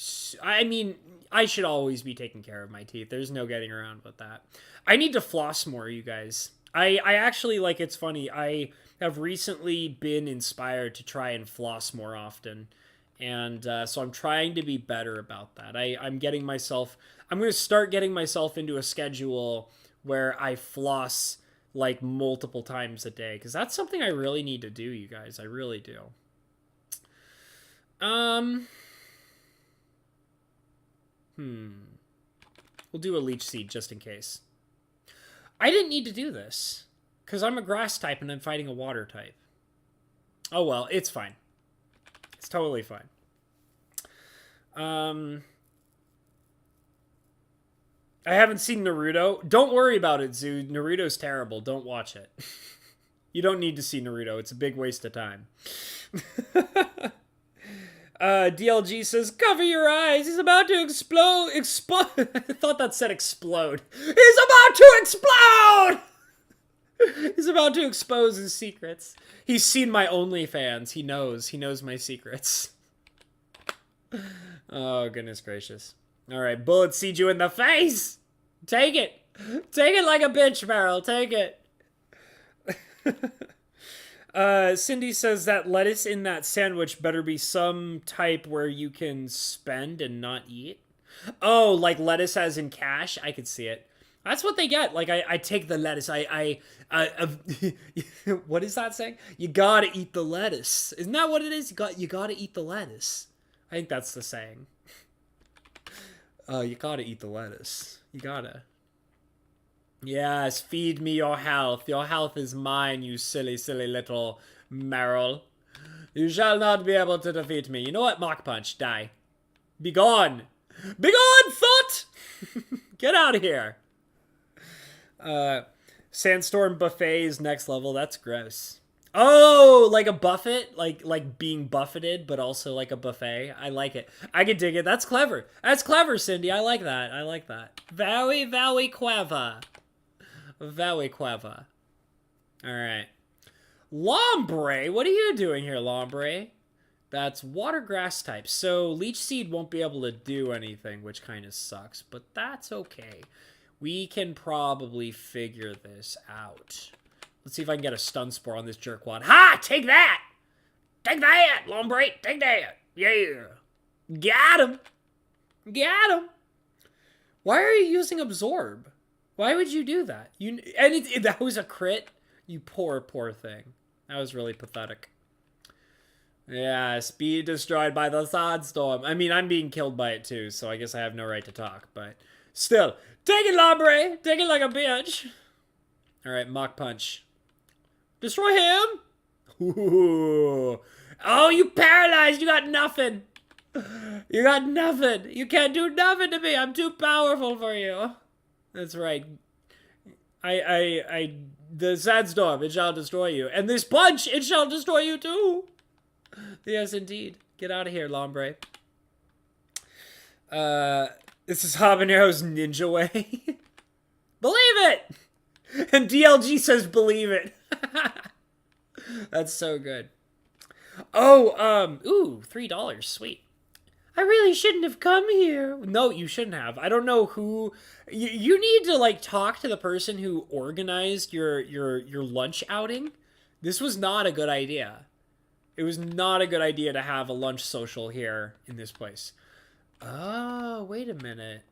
I mean, I should always be taking care of my teeth. There's no getting around with that. I need to floss more, you guys. I actually, like, it's funny. I have recently been inspired to try and floss more often. And so I'm trying to be better about that. I'm getting myself... I'm going to start getting myself into a schedule where I floss, like, multiple times a day. Because that's something I really need to do, you guys. I really do. We'll do a leech seed just in case. I didn't need to do this. Because I'm a grass type and I'm fighting a water type. Oh well, it's fine. It's totally fine. I haven't seen Naruto. Don't worry about it, Zoo. Naruto's terrible. Don't watch it. You don't need to see Naruto. It's a big waste of time. DLG says, cover your eyes. He's about to explode. I thought that said explode. He's about to explode! He's about to expose his secrets. He's seen my OnlyFans. He knows. He knows my secrets. Oh, goodness gracious. All right, bullet seed you in the face. Take it. Take it like a bitch, Meryl. Take it. Cindy says that lettuce in that sandwich better be some type where you can spend and not eat. Oh, like lettuce as in cash? I could see it. That's what they get. Like, I take the lettuce. What is that saying? You gotta eat the lettuce. Isn't that what it is? You gotta eat the lettuce. I think that's the saying. You gotta eat the lettuce. You gotta. Yes, feed me your health. Your health is mine, you silly, silly little Meryl. You shall not be able to defeat me. You know what? Mach Punch, die. Be gone. Be gone, thought! Get out of here. Sandstorm buffet is next level. That's gross. Oh, like a buffet? Like being buffeted, but also like a buffet. I like it. I can dig it. That's clever. That's clever, Cindy. I like that. I like that. Very, very clever. Very clever. Alright. Lombre? What are you doing here, Lombre? That's water grass type. So Leech Seed won't be able to do anything, which kind of sucks. But that's okay. We can probably figure this out. Let's see if I can get a stun spore on this jerkwad. Ha! Take that! Take that, Lombre! Take that! Yeah! Got him! Got him! Why are you using Absorb? Why would you do that? That was a crit? You poor, poor thing. That was really pathetic. Yeah, speed destroyed by the Sandstorm. I mean, I'm being killed by it too, so I guess I have no right to talk, but still. Take it, Lombre! Take it like a bitch! Alright, Mach Punch. Destroy him! Ooh. Oh, you paralyzed! You got nothing! You got nothing! You can't do nothing to me! I'm too powerful for you! That's right. The Sandstorm, it shall destroy you. And this punch, it shall destroy you too! Yes, indeed. Get out of here, Lombre. This is Habanero's ninja way. Believe it! And DLG says believe it. That's so good. Oh, ooh, $3. Sweet. I really shouldn't have come here. No, you shouldn't have. I don't know who... You need to, like, talk to the person who organized your lunch outing. This was not a good idea. It was not a good idea to have a lunch social here in this place. Oh, wait a minute.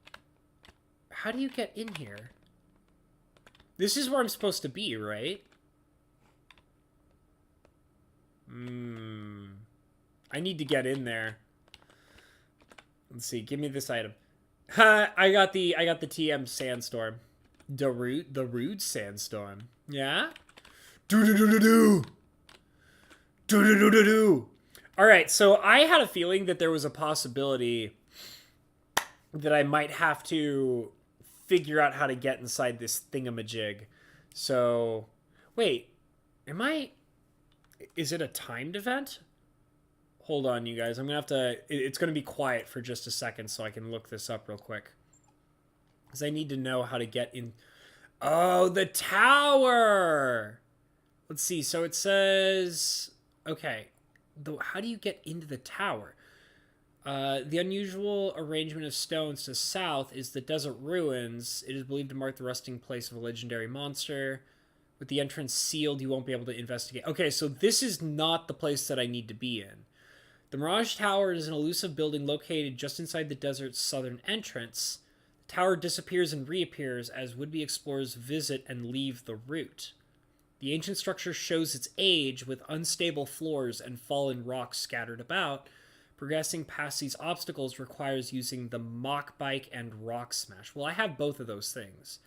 How do you get in here? This is where I'm supposed to be, right? I need to get in there. Let's see. Give me this item. I got the TM Sandstorm. The rude Sandstorm. Yeah? Do-do-do-do-do! Do-do-do-do-do! Alright, so I had a feeling that there was a possibility that I might have to figure out how to get inside this thingamajig. So, wait. Is it a timed event? Hold on, you guys. I'm gonna have to... It's gonna be quiet for just a second so I can look this up real quick. Because I need to know how to get in... Oh, the tower! Let's see. So it says... Okay. How do you get into the tower? The unusual arrangement of stones to south is the desert ruins. It is believed to mark the resting place of a legendary monster. With the entrance sealed, you won't be able to investigate. Okay, so this is not the place that I need to be in. The Mirage Tower is an elusive building located just inside the desert's southern entrance. The tower disappears and reappears as would-be explorers visit and leave the route. The ancient structure shows its age with unstable floors and fallen rocks scattered about. Progressing past these obstacles requires using the Mach Bike and Rock Smash. Well, I have both of those things.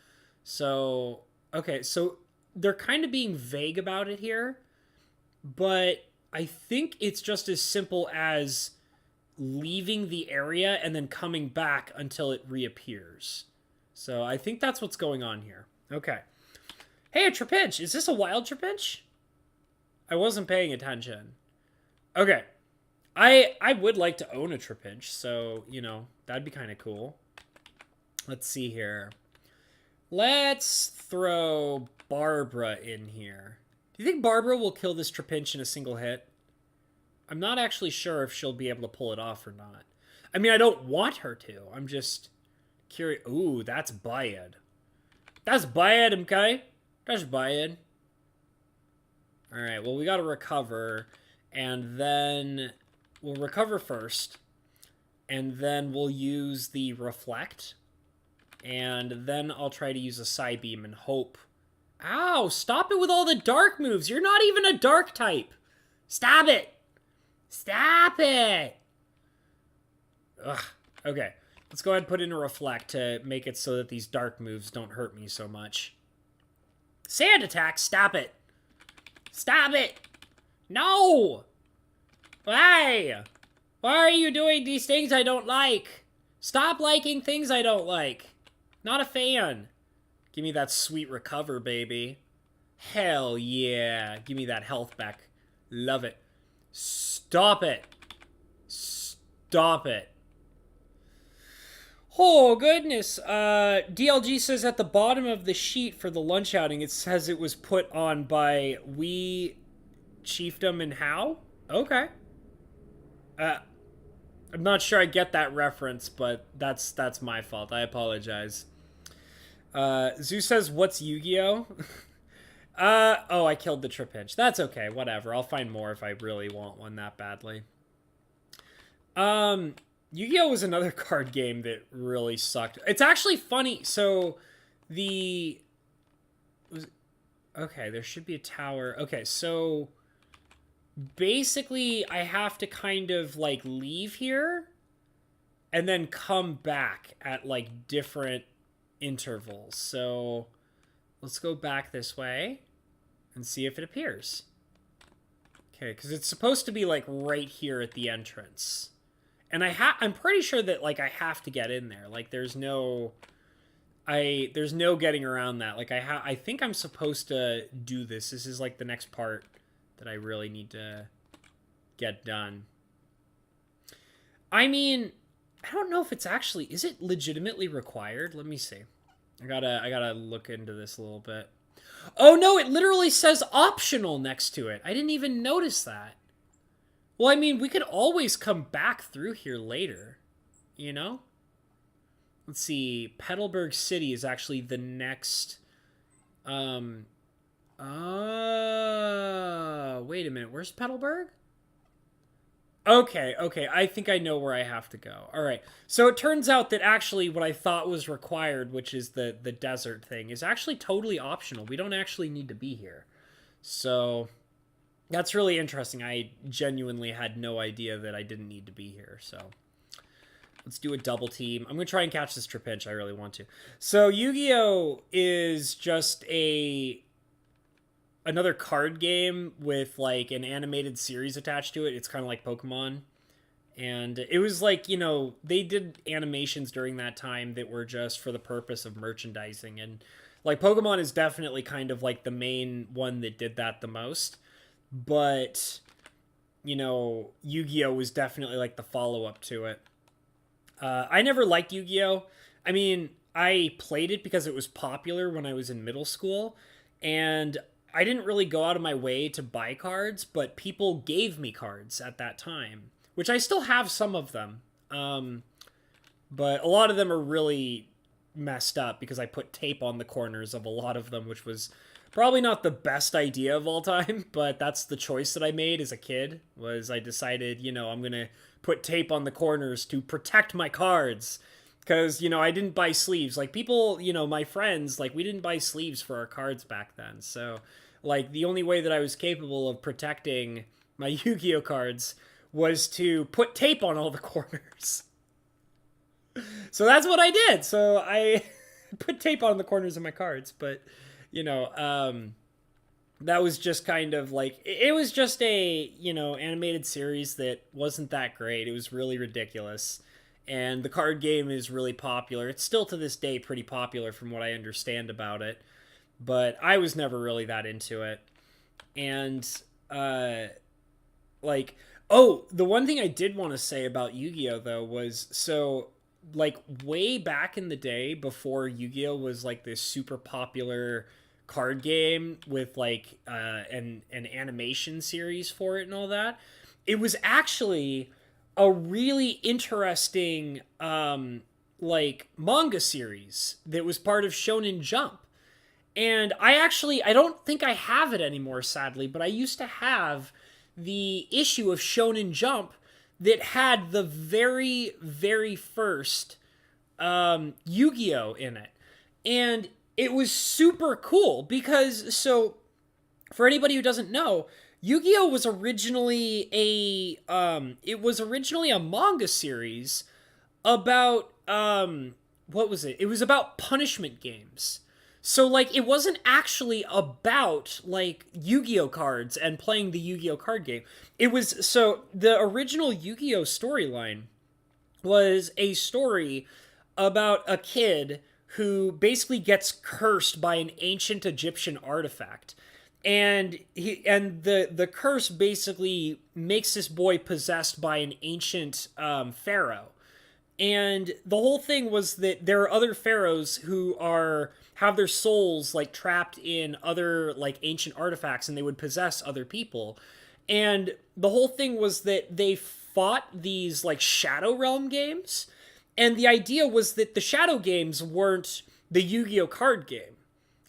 So, okay, so they're kind of being vague about it here, but I think it's just as simple as leaving the area and then coming back until it reappears. So I think that's what's going on here. Okay. Hey, a Trapinch! Is this a wild Trapinch? I wasn't paying attention. Okay. I would like to own a Trapinch, so, you know, that'd be kind of cool. Let's see here. Let's throw Barbara in here. Do you think Barbara will kill this Trapinch in a single hit? I'm not actually sure if she'll be able to pull it off or not. I mean, I don't want her to. I'm just curious. Ooh, that's Bayed. That's Bayed, okay? That's Bayed. Alright, well, we gotta recover. And then we'll recover first. And then we'll use the Reflect. And then I'll try to use a Psybeam and hope. Ow, stop it with all the dark moves. You're not even a dark type. Stop it. Stop it. Ugh. Okay, let's go ahead and put in a Reflect to make it so that these dark moves don't hurt me so much. Sand attack, stop it. Stop it. No. Why? Why are you doing these things I don't like? Stop liking things I don't like. Not a fan. Give me that sweet recover, baby. Hell yeah. Give me that health back. Love it. Stop it. Stop it. Oh, goodness. DLG says at the bottom of the sheet for the lunch outing, it says it was put on by We, Chiefdom, and How? Okay. I'm not sure I get that reference, but that's my fault. I apologize. Zeus says, what's Yu-Gi-Oh? Oh, I killed the Trapinch. That's okay, whatever. I'll find more if I really want one that badly. Yu-Gi-Oh was another card game that really sucked. It's actually funny. So, okay, there should be a tower. Okay, so basically I have to kind of like leave here and then come back at like different intervals. So let's go back this way and see if it appears. Okay, because it's supposed to be like right here at the entrance. And I'm pretty sure that like I have to get in there. Like there's no getting around that. Like I think I'm supposed to do this. This is like the next part that I really need to get done. I mean, I don't know if it's actually, is it legitimately required? Let me see. I gotta look into this a little bit. Oh no, it literally says optional next to it. I didn't even notice that. Well, I mean, we could always come back through here later, you know? Let's see, Petalburg City is actually the next, wait a minute, where's Petalburg? Okay, I think I know where I have to go. All right, so it turns out that actually what I thought was required, which is the desert thing, is actually totally optional. We don't actually need to be here. So that's really interesting. I genuinely had no idea that I didn't need to be here, so let's do a double team. I'm going to try and catch this Trapinch. I really want to. So Yu-Gi-Oh! Is just another card game with like an animated series attached to it. It's kind of like Pokemon. And it was like, you know, they did animations during that time that were just for the purpose of merchandising. And like Pokemon is definitely kind of like the main one that did that the most. But, you know, Yu-Gi-Oh! Was definitely like the follow-up to it. I never liked Yu-Gi-Oh! I mean, I played it because it was popular when I was in middle school. And I didn't really go out of my way to buy cards, but people gave me cards at that time, which I still have some of them. But a lot of them are really messed up because I put tape on the corners of a lot of them, which was probably not the best idea of all time, but that's the choice that I made as a kid. Was I decided, I'm going to put tape on the corners to protect my cards. Because, I didn't buy sleeves. Like, people, my friends, like, we didn't buy sleeves for our cards back then. So, like, the only way that I was capable of protecting my Yu-Gi-Oh cards was to put tape on all the corners. So that's what I did. So I put tape on the corners of my cards. But, that was just kind of like, it was just a, animated series that wasn't that great. It was really ridiculous. And the card game is really popular. It's still to this day pretty popular from what I understand about it. But I was never really that into it. And, the one thing I did want to say about Yu-Gi-Oh! Though was, so, like, way back in the day, before Yu-Gi-Oh! Was, like, this super popular card game with, like, an animation series for it and all that, it was actually a really interesting manga series that was part of Shonen Jump. And I don't think I have it anymore, sadly, but I used to have the issue of Shonen Jump that had the very, very first Yu-Gi-Oh! In it. And it was super cool because, so, for anybody who doesn't know, Yu-Gi-Oh! Was originally a manga series about, what was it? It was about punishment games. So, like, it wasn't actually about, like, Yu-Gi-Oh! Cards and playing the Yu-Gi-Oh! Card game. It was, so, the original Yu-Gi-Oh! Storyline was a story about a kid who basically gets cursed by an ancient Egyptian artifact. And the curse basically makes this boy possessed by an ancient pharaoh. And the whole thing was that there are other pharaohs who have their souls, like, trapped in other, like, ancient artifacts, and they would possess other people. And the whole thing was that they fought these, like, Shadow Realm games. And the idea was that the Shadow games weren't the Yu-Gi-Oh! Card game.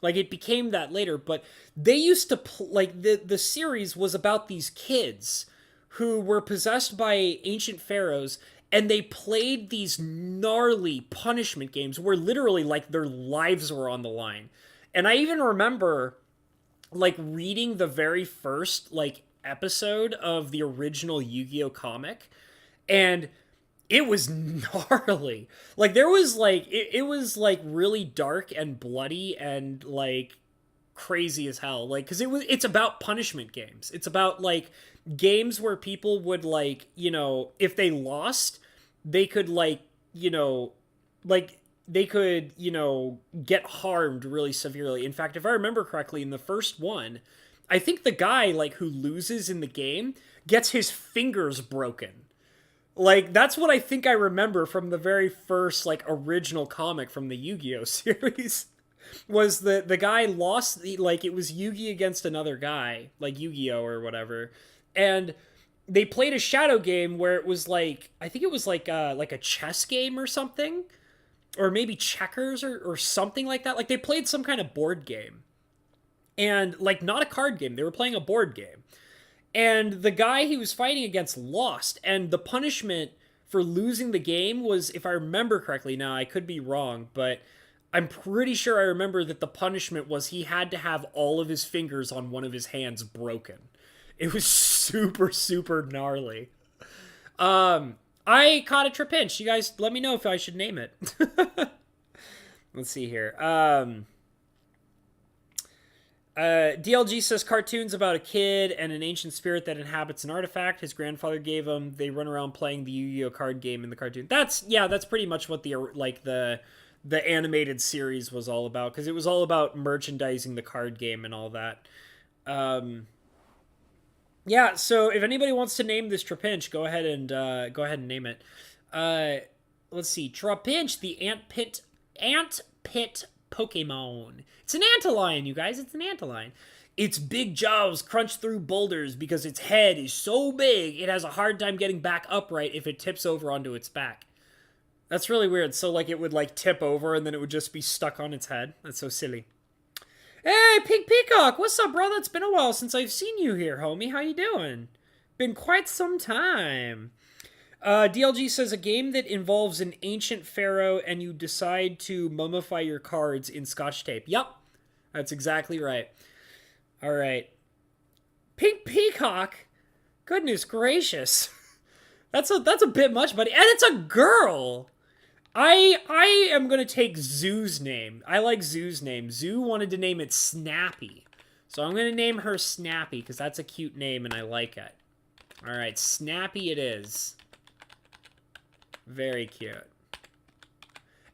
Like, it became that later, but they used to, the series was about these kids who were possessed by ancient pharaohs, and they played these gnarly punishment games where literally, like, their lives were on the line. And I even remember, like, reading the very first, like, episode of the original Yu-Gi-Oh! Comic, and it was gnarly. Like, there was, like, it was, like, really dark and bloody and, like, crazy as hell. Like, because it's about punishment games. It's about, like, games where people would, like, if they lost, they could, like, they could, get harmed really severely. In fact, if I remember correctly, in the first one, I think the guy, like, who loses in the game gets his fingers broken. Like, that's what I think I remember from the very first, like, original comic from the Yu-Gi-Oh! Series. Was the guy lost, like, it was Yugi against another guy, like Yu-Gi-Oh! Or whatever. And they played a shadow game where it was, like, I think it was, like a chess game or something. Or maybe checkers or something like that. Like, they played some kind of board game. And, like, not a card game. They were playing a board game. And the guy he was fighting against lost. And the punishment for losing the game was, if I remember correctly, now I could be wrong, but I'm pretty sure I remember that the punishment was he had to have all of his fingers on one of his hands broken. It was super, super gnarly. I caught a Trapinch. You guys let me know if I should name it. Let's see here. DLG says cartoons about a kid and an ancient spirit that inhabits an artifact his grandfather gave him. They run around playing the Yu-Gi-Oh! Card game in the cartoon. That's pretty much what the animated series was all about, because it was all about merchandising the card game and all that. Yeah, so if anybody wants to name this Trapinch, go ahead and name it. Let's see, Trapinch, the Ant Pit Pokemon. It's an antlion, you guys. It's an antlion. Its big jaws crunch through boulders because its head is so big it has a hard time getting back upright if it tips over onto its back. That's really weird. So, like, it would, like, tip over and then it would just be stuck on its head. That's so silly. Hey, Pink Peacock! What's up, brother? It's been a while since I've seen you here, homie. How you doing? Been quite some time. DLG says, a game that involves an ancient pharaoh and you decide to mummify your cards in scotch tape. Yup. That's exactly right. All right. Pink Peacock? Goodness gracious. That's a bit much, buddy. And it's a girl! I am going to take Zoo's name. I like Zoo's name. Zoo wanted to name it Snappy. So I'm going to name her Snappy because that's a cute name and I like it. All right, Snappy it is. Very cute.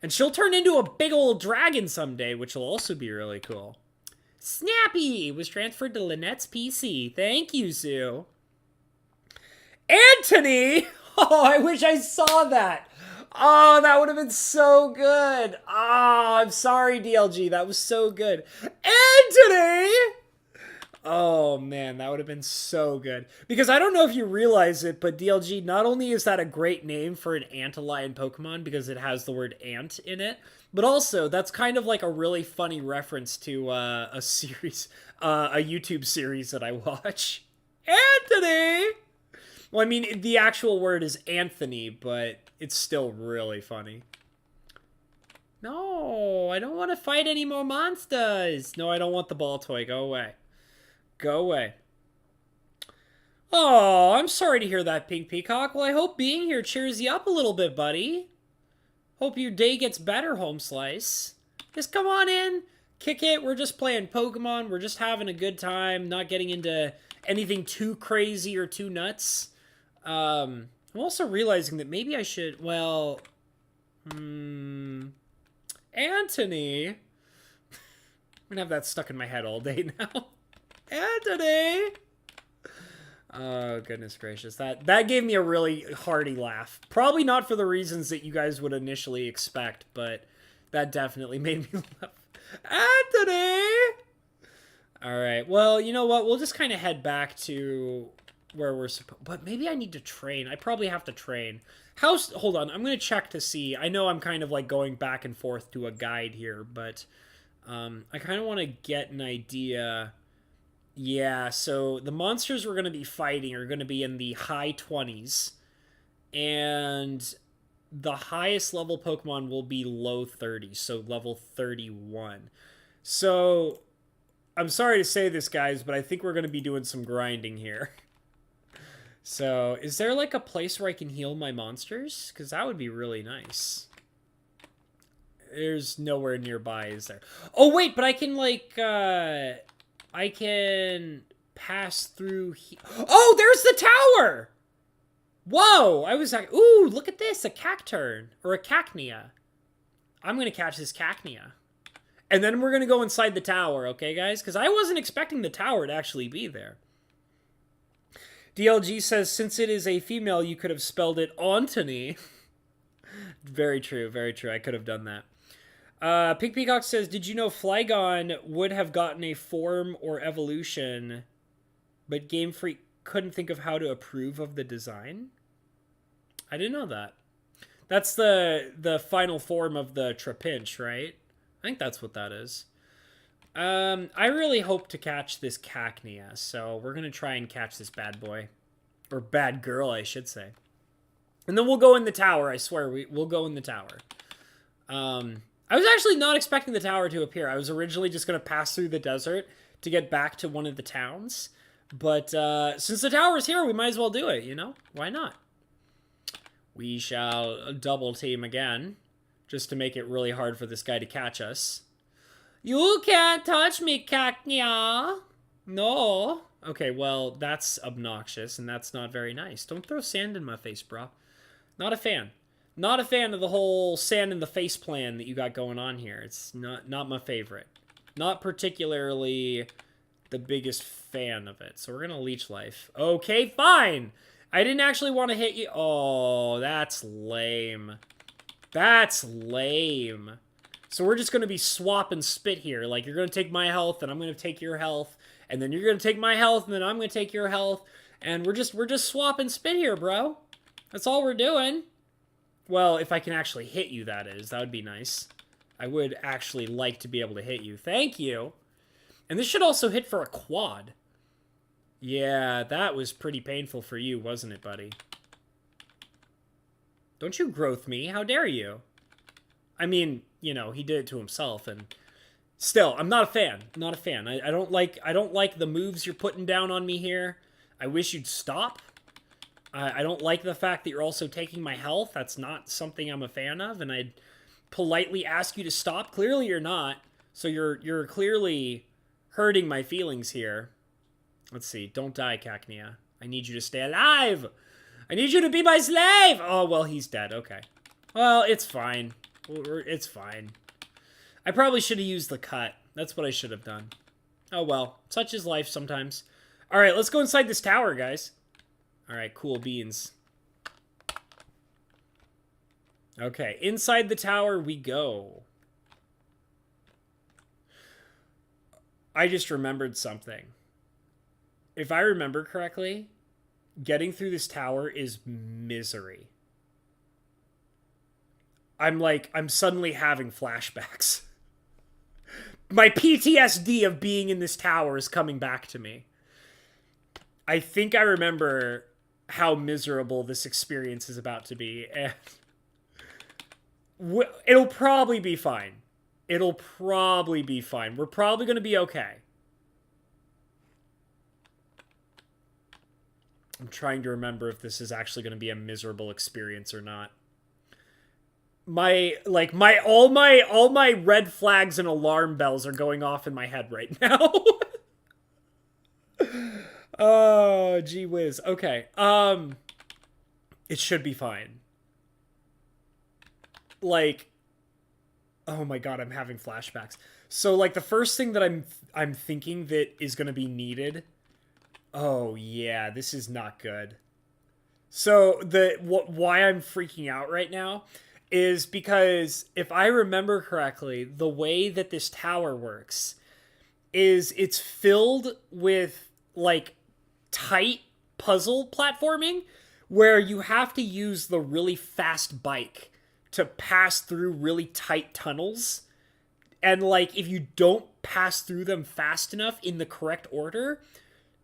And she'll turn into a big old dragon someday, which will also be really cool. Snappy was transferred to Lynette's PC. Thank you, Zoo. Anthony! Oh, I wish I saw that. Oh, that would have been so good. Oh, I'm sorry, DLG. That was so good. Anthony! Oh, man, that would have been so good. Because I don't know if you realize it, but DLG, not only is that a great name for an antlion Pokemon because it has the word ant in it, but also that's kind of like a really funny reference to a series, a YouTube series that I watch. Anthony! Well, I mean, the actual word is Anthony, but it's still really funny. No, I don't want to fight any more monsters. No, I don't want the ball toy. Go away. Go away. Oh, I'm sorry to hear that, Pink Peacock. Well, I hope being here cheers you up a little bit, buddy. Hope your day gets better, Home Slice. Just come on in, kick it. We're just playing Pokemon. We're just having a good time, not getting into anything too crazy or too nuts. I'm also realizing that maybe I should, well, Anthony. I'm gonna have that stuck in my head all day now. Anthony! Oh, goodness gracious. That gave me a really hearty laugh. Probably not for the reasons that you guys would initially expect, but that definitely made me laugh. Anthony! Alright, well, you know what? We'll just kind of head back to where we're supposed... But maybe I need to train. I probably have to train. Hold on, I'm going to check to see. I know I'm kind of like going back and forth to a guide here, but I kind of want to get an idea... Yeah, so the monsters we're going to be fighting are going to be in the high 20s, and the highest level Pokemon will be low 30s, so level 31. So, I'm sorry to say this, guys, but I think we're going to be doing some grinding here. So, is there like a place where I can heal my monsters? Because that would be really nice. There's nowhere nearby, is there? Oh, wait, but I can like, I can pass through Oh, there's the tower! Whoa! I was like, ooh, look at this, a Cacturn, or a Cacnea. I'm going to catch this Cacnea. And then we're going to go inside the tower, okay, guys? Because I wasn't expecting the tower to actually be there. DLG says, since it is a female, you could have spelled it Antony. Very true, very true. I could have done that. Pink Peacock says, did you know Flygon would have gotten a form or evolution, but Game Freak couldn't think of how to approve of the design? I didn't know that. That's the final form of the Trapinch, right? I think that's what that is. I really hope to catch this Cacnea, so we're going to try and catch this bad boy. Or bad girl, I should say. And then we'll go in the tower, I swear. We'll go in the tower. I was actually not expecting the tower to appear. I was originally just going to pass through the desert to get back to one of the towns. But since the tower's here, we might as well do it, you know? Why not? We shall double team again, just to make it really hard for this guy to catch us. You can't touch me, Cacnea. No. Okay, well, that's obnoxious, and that's not very nice. Don't throw sand in my face, bro. Not a fan. Not a fan of the whole sand in the face plan that you got going on here. It's not my favorite. Not particularly the biggest fan of it. So we're going to leech life. Okay, fine. I didn't actually want to hit you. Oh, that's lame. That's lame. So we're just going to be swap and spit here. Like, you're going to take my health, and I'm going to take your health, and then you're going to take my health, and then I'm going to take your health, and we're just swap and spit here, bro. That's all we're doing. Well, if I can actually hit you, that is. That would be nice. I would actually like to be able to hit you. Thank you. And this should also hit for a quad. Yeah, that was pretty painful for you, wasn't it, buddy? Don't you growth me. How dare you? I mean, you know, he did it to himself, and still, I'm not a fan. Not a fan. I don't like the moves you're putting down on me here. I wish you'd stop. I don't like the fact that you're also taking my health. That's not something I'm a fan of, and I'd politely ask you to stop. Clearly you're not. So you're clearly hurting my feelings here. Let's see. Don't die, Cacnea. I need you to stay alive. I need you to be my slave. Oh, well, he's dead. Okay. Well, it's fine. It's fine. I probably should have used the cut. That's what I should have done. Oh, well. Such is life sometimes. All right, let's go inside this tower, guys. All right, cool beans. Okay, inside the tower we go. I just remembered something. If I remember correctly, getting through this tower is misery. I'm suddenly having flashbacks. My PTSD of being in this tower is coming back to me. I think I remember how miserable this experience is about to be, and it'll probably be fine. It'll probably be fine. We're probably going to be okay. I'm trying to remember if this is actually going to be a miserable experience or not. All my red flags and alarm bells are going off in my head right now. Oh, gee whiz. Okay. It should be fine. Like, oh my god, I'm having flashbacks. So, like, the first thing that I'm thinking that is going to be needed. Oh yeah, this is not good. So why I'm freaking out right now is because if I remember correctly, the way that this tower works is it's filled with like tight puzzle platforming where you have to use the really fast bike to pass through really tight tunnels. And like if you don't pass through them fast enough in the correct order,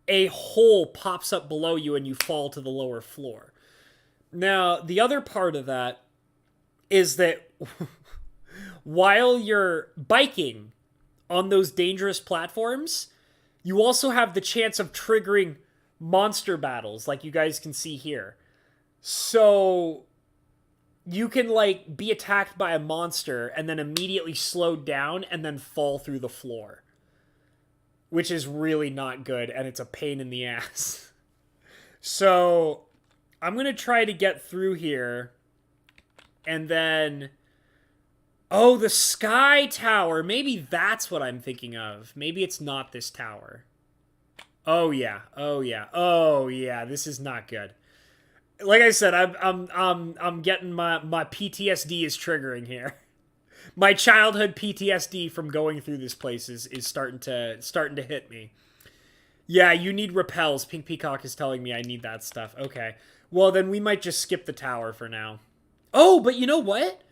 a hole pops up below you and you fall to the lower floor. Now, the other part of that is that while you're biking on those dangerous platforms, you also have the chance of triggering monster battles, like you guys can see here. So you can like be attacked by a monster and then immediately slow down and then fall through the floor, which is really not good, and it's a pain in the ass. So I'm going to try to get through here, and then... Oh, the sky tower. Maybe that's what I'm thinking of. Maybe it's not this tower. Oh, yeah. Oh, yeah. Oh, yeah. This is not good. Like I said, I'm getting my PTSD is triggering here. My childhood PTSD from going through this place is starting to hit me. Yeah, you need repels. Pink Peacock is telling me I need that stuff. Okay. Well, then we might just skip the tower for now. Oh, but you know what?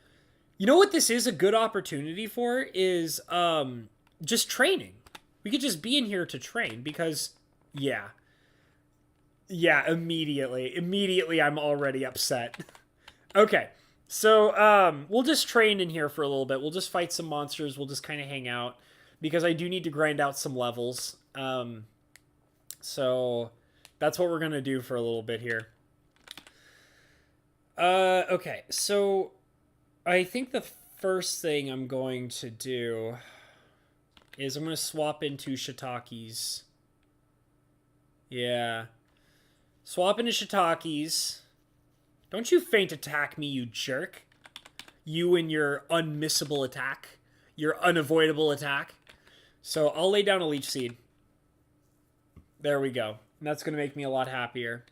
You know what this is a good opportunity for is just training. We could just be in here to train because, yeah. Yeah, immediately I'm already upset. Okay. So, we'll just train in here for a little bit. We'll just fight some monsters. We'll just kind of hang out. Because I do need to grind out some levels. So, that's what we're going to do for a little bit here. Okay. So, I think the first thing I'm going to do is I'm going to swap into Shitaki's. Yeah. Swap into Shitaki's. Don't you feint attack me, you jerk. You and your unmissable attack. Your unavoidable attack. So I'll lay down a Leech Seed. There we go. And that's going to make me a lot happier.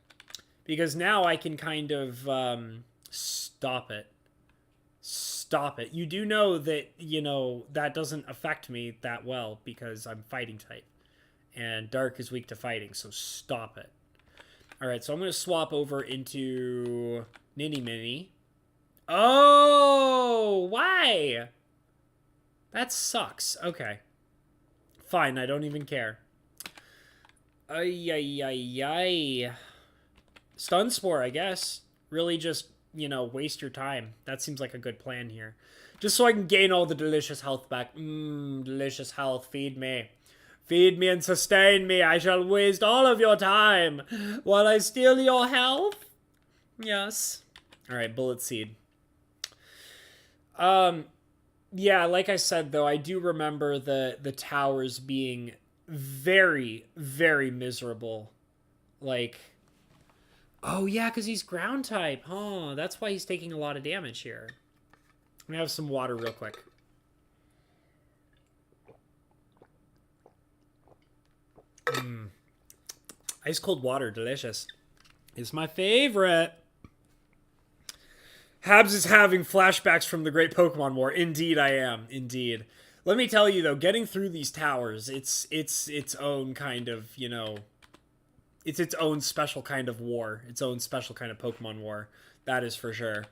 Because now I can kind of stop it. Stop stop it. You do know that, you know, that doesn't affect me that well because I'm fighting type. And dark is weak to fighting, so stop it. Alright, so I'm going to swap over into Ninny Minnie. Oh, why? That sucks. Okay. Fine, I don't even care. Ay, ay, ay, ay. Stun Spore, I guess. Really just, you know, waste your time. That seems like a good plan here. Just so I can gain all the delicious health back. Delicious health. Feed me. Feed me and sustain me. I shall waste all of your time while I steal your health. Yes. Alright, Bullet Seed. Yeah, like I said, though, I do remember the towers being very, very miserable. Like, oh, yeah, because he's ground type. Huh, that's why he's taking a lot of damage here. I'm going to have some water real quick. Ice cold water, delicious. It's my favorite. Habs is having flashbacks from the Great Pokemon War. Indeed, I am. Indeed. Let me tell you, though, getting through these towers, it's its own kind of, you know, it's its own special kind of war. Its own special kind of Pokemon War. That is for sure.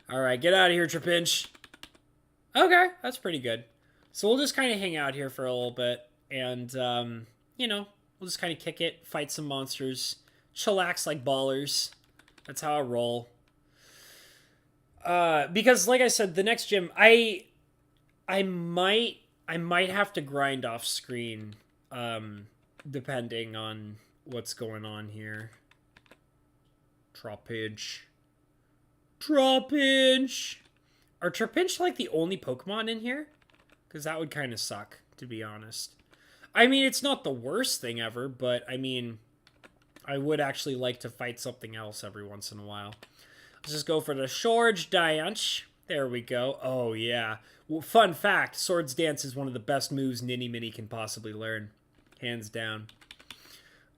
Alright, get out of here, Trapinch. Okay, that's pretty good. So we'll just kind of hang out here for a little bit. And, you know, we'll just kind of kick it, fight some monsters, chillax like ballers. That's how I roll. Because, like I said, the next gym, I might have to grind off screen, depending on what's going on here. Trapinch. Trapinch! Are Trapinch, like, the only Pokemon in here? Because that would kind of suck, to be honest. I mean, it's not the worst thing ever, but, I mean, I would actually like to fight something else every once in a while. Let's just go for the Swords Dance. There we go. Oh, yeah. Well, fun fact, Swords Dance is one of the best moves Ninny Minnie can possibly learn. Hands down.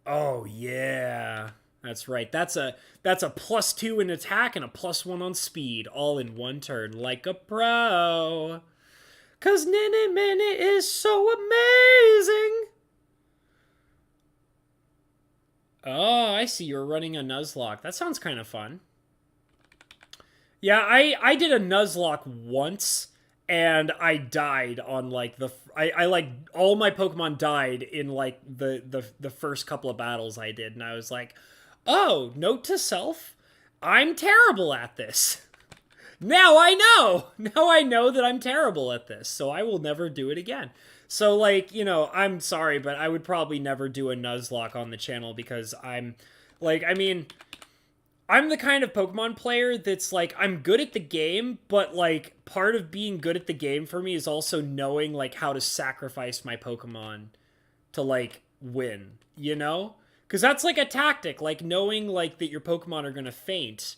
Oh, yeah. That's right. That's a +2 in attack and a +1 on speed, all in one turn, like a pro. 'Cause Ninny Minnie is so amazing. Oh, I see you're running a Nuzlocke. That sounds kind of fun. Yeah, I did a Nuzlocke once, and I died on, like, I like, all my Pokemon died in, like, the first couple of battles I did, and I was like, oh, note to self, I'm terrible at this. Now I know! Now I know that I'm terrible at this, so I will never do it again. So, like, you know, I'm sorry, but I would probably never do a Nuzlocke on the channel because I'm, like, I mean, I'm the kind of Pokemon player that's, like, I'm good at the game, but, like, part of being good at the game for me is also knowing, like, how to sacrifice my Pokemon to, like, win, you know? Because that's, like, a tactic, like, knowing, like, that your Pokemon are gonna faint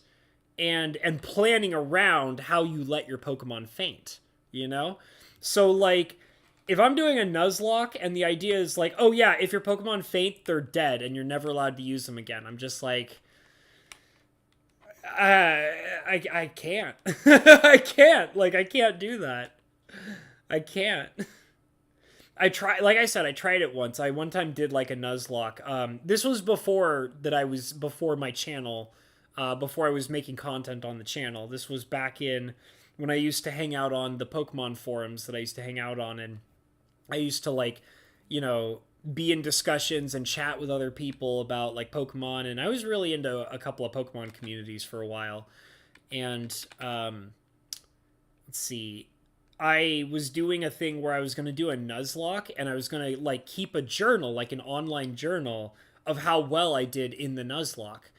and planning around how you let your Pokemon faint, you know? So, like, if I'm doing a Nuzlocke and the idea is, like, oh, yeah, if your Pokemon faint, they're dead and you're never allowed to use them again, I'm just like, I can't. I can't. Like, I can't do that. I can't. Like I said, I tried it once. I one time did, like, a Nuzlocke. This was before my channel, before I was making content on the channel. This was back in when I used to hang out on the Pokemon forums that I used to hang out on, and I used to, like, you know, be in discussions and chat with other people about, like, Pokemon, and I was really into a couple of Pokemon communities for a while. And let's see, I was doing a thing where I was going to do a Nuzlocke, and I was going to, like, keep a journal, like an online journal of how well I did in the Nuzlocke.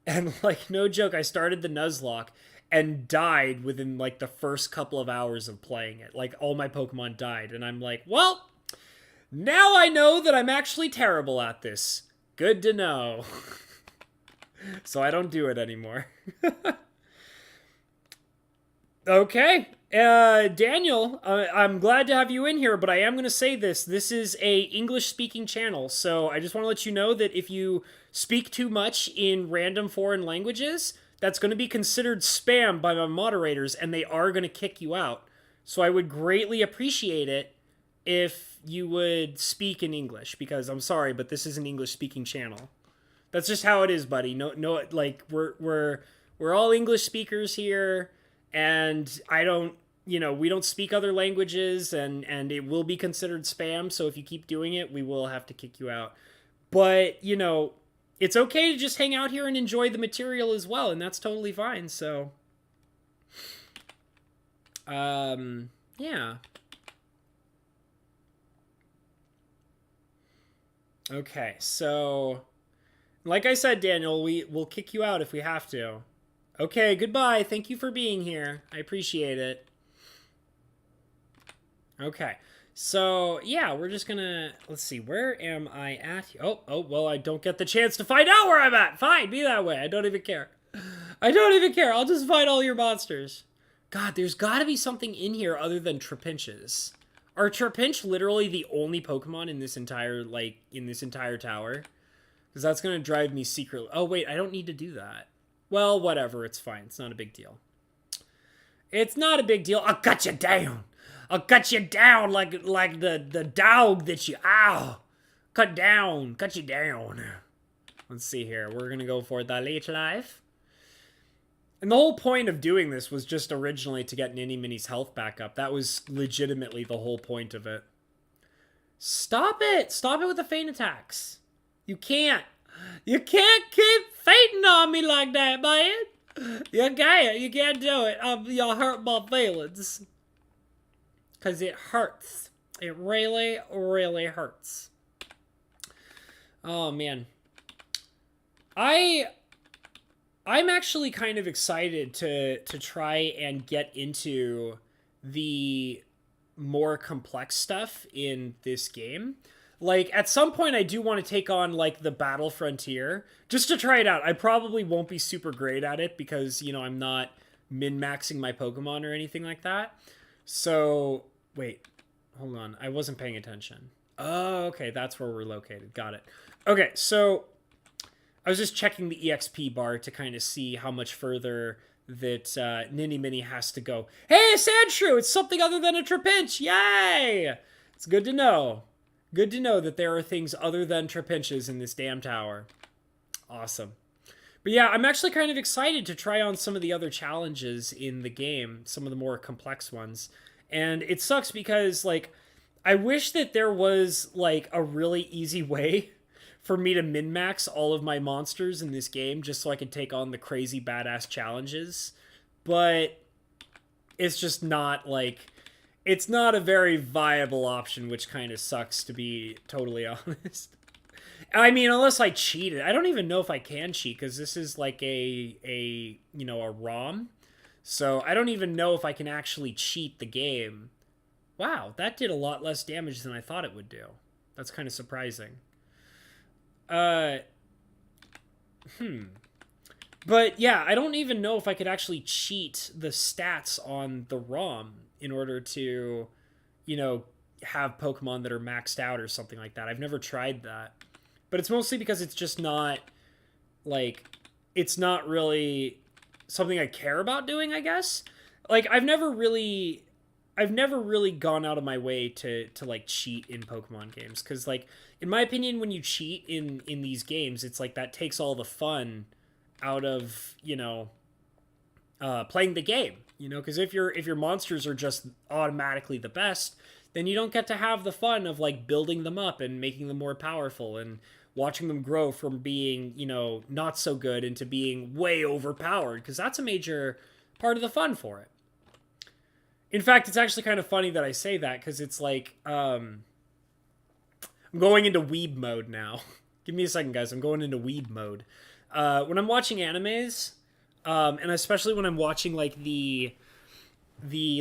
And, like, no joke, I started the Nuzlocke and died within, like, the first couple of hours of playing it. Like, all my Pokemon died, and I'm like, well, now I know that I'm actually terrible at this. Good to know. So I don't do it anymore. Okay. Daniel, I'm glad to have you in here, but I am going to say this. This is a English-speaking channel, so I just want to let you know that if you speak too much in random foreign languages, that's going to be considered spam by my moderators, and they are going to kick you out. So I would greatly appreciate it if you would speak in English, because I'm sorry, but this is an English speaking channel. That's just how it is, buddy. No, like we're all English speakers here, and I don't, we don't speak other languages, and it will be considered spam. So if you keep doing it, we will have to kick you out. But it's okay to just hang out here and enjoy the material as well, and that's totally fine. So, yeah. Okay, so like I said, Daniel, we'll kick you out if we have to. Okay, goodbye. Thank you for being here. I appreciate it. Okay. So, yeah, we're just gonna, let's see, where am I at? Oh, well, I don't get the chance to find out where I'm at. Fine, be that way. I don't even care. I don't even care. I'll just fight all your monsters. God, there's gotta be something in here other than Trapinches. Are Trapinch literally the only Pokemon in this entire, tower? Because that's gonna drive me secretly. Oh, wait, I don't need to do that. Well, whatever, it's fine. It's not a big deal. It's not a big deal. I'll cut you down. I'll cut you down like the dog that you, ow. Cut you down. Let's see here. We're going to go for the late life. And the whole point of doing this was just originally to get Ninny Minnie's health back up. That was legitimately the whole point of it. Stop it. Stop it with the feint attacks. You can't. You can't keep fainting on me like that, man. You can't. You can't do it. You'll hurt my feelings. Because it hurts. It really, really hurts. Oh, man. I'm actually kind of excited to try and get into the more complex stuff in this game. Like, at some point, I do want to take on, like, the Battle Frontier, just to try it out. I probably won't be super great at it because, I'm not min-maxing my Pokemon or anything like that. So, wait, hold on. I wasn't paying attention. Oh, okay, that's where we're located. Got it. Okay, so I was just checking the EXP bar to kind of see how much further that Ninny Minnie has to go. Hey, Sandshrew! It's something other than a Trapinch! Yay! It's good to know. Good to know that there are things other than Trapinches in this damn tower. Awesome. But yeah, I'm actually kind of excited to try on some of the other challenges in the game, some of the more complex ones. And it sucks because, like, I wish that there was, like, a really easy way for me to min-max all of my monsters in this game just so I could take on the crazy badass challenges. But it's just not, like, it's not a very viable option, which kind of sucks, to be totally honest. I mean, unless I cheated. I don't even know if I can cheat, because this is like a ROM. So I don't even know if I can actually cheat the game. Wow, that did a lot less damage than I thought it would do. That's kind of surprising. But yeah, I don't even know if I could actually cheat the stats on the ROM in order to, have Pokemon that are maxed out or something like that. I've never tried that. But it's mostly because it's just not, like, it's not really something I care about doing, I guess. Like, I've never really gone out of my way to like, cheat in Pokemon games. Because, like, in my opinion, when you cheat in these games, it's like that takes all the fun out of, playing the game. Because if your monsters are just automatically the best, then you don't get to have the fun of, like, building them up and making them more powerful and watching them grow from being, not so good into being way overpowered, because that's a major part of the fun for it. In fact, it's actually kind of funny that I say that, because it's like, I'm going into weeb mode now. Give me a second, guys. I'm going into weeb mode. When I'm watching animes, and especially when I'm watching, like, the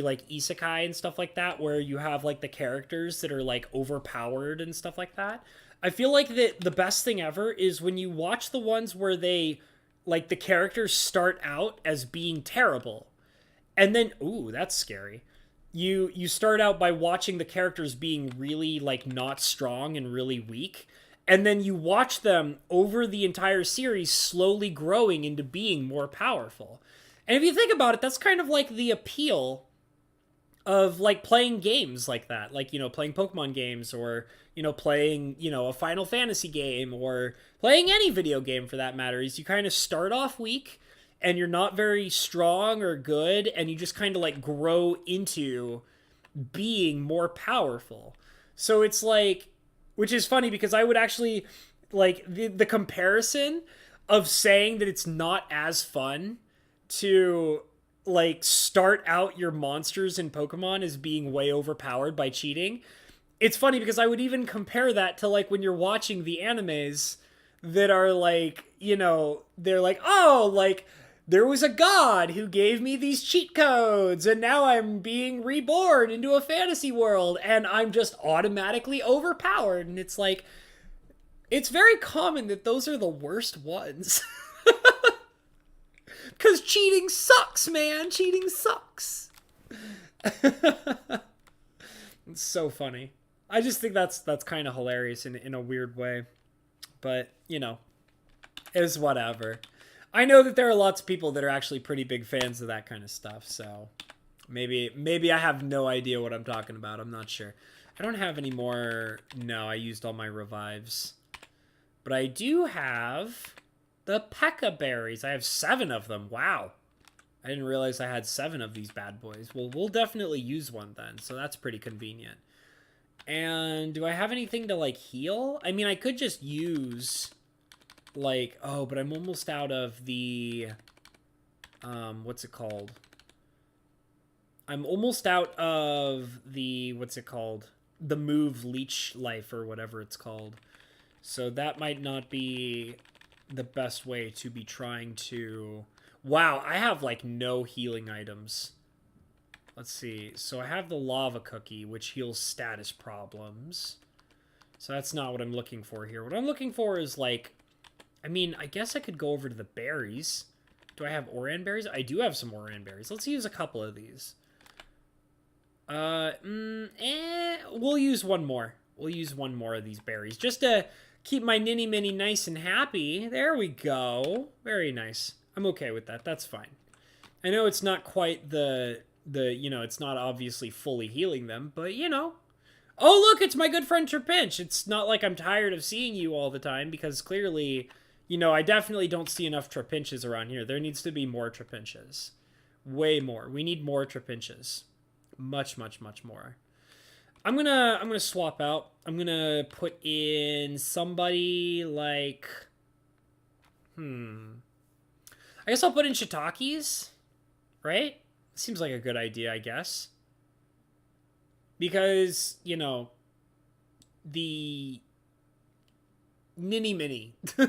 like isekai and stuff like that, where you have, like, the characters that are, like, overpowered and stuff like that, I feel like the best thing ever is when you watch the ones where they, like, the characters start out as being terrible, and then, ooh, that's scary. You start out by watching the characters being really, like, not strong and really weak, And then you watch them over the entire series slowly growing into being more powerful. And if you think about it, that's kind of like the appeal of like playing games like that, like, you know, playing Pokemon games, or, you know, playing, you know, a Final Fantasy game, or playing any video game for that matter, is you kind of start off weak and you're not very strong or good, and you just kind of like grow into being more powerful. So it's like, which is funny because I would actually like the comparison of saying that it's not as fun to like start out your monsters in Pokemon as being way overpowered by cheating. It's funny because I would even compare that to like when you're watching the animes that are like, you know, they're like, oh, like there was a god who gave me these cheat codes and now I'm being reborn into a fantasy world and I'm just automatically overpowered. And it's like, it's very common that those are the worst ones. Because cheating sucks, man. Cheating sucks. It's so funny. I just think that's kind of hilarious in a weird way. But, you know, it's whatever. I know that there are lots of people that are actually pretty big fans of that kind of stuff. So maybe I have no idea what I'm talking about. I'm not sure. I don't have any more. No, I used all my revives. But I do have the P.O.Box berries. I have 7 of them. Wow. I didn't realize I had 7 of these bad boys. Well, we'll definitely use one then, so that's pretty convenient. And do I have anything to, like, heal? I mean, I could just use, like, oh, but I'm almost out of the, what's it called? I'm almost out of the, what's it called? The move Leech Life or whatever it's called. So that might not be the best way to be trying to... Wow, I have, like, no healing items. Let's see. So I have the lava cookie, which heals status problems. So that's not what I'm looking for here. What I'm looking for is, like... I mean, I guess I could go over to the berries. Do I have Oran berries? I do have some Oran berries. Let's use a couple of these. We'll use one more. We'll use one more of these berries. Just to keep my Ninny Minnie nice and happy. There we go. Very nice. I'm okay with that. That's fine. I know it's not quite the you know, it's not obviously fully healing them, but, you know. Oh, look, it's my good friend Trapinch. It's not like I'm tired of seeing you all the time, because clearly, you know, I definitely don't see enough Trapinches around here. There needs to be more Trapinches. Way more. We need more Trapinches. Much, much, much more. I'm gonna swap out. I'm gonna put in somebody like, I guess I'll put in Shiitakes, right? Seems like a good idea, I guess. Because, you know, the Ninny Minnie. I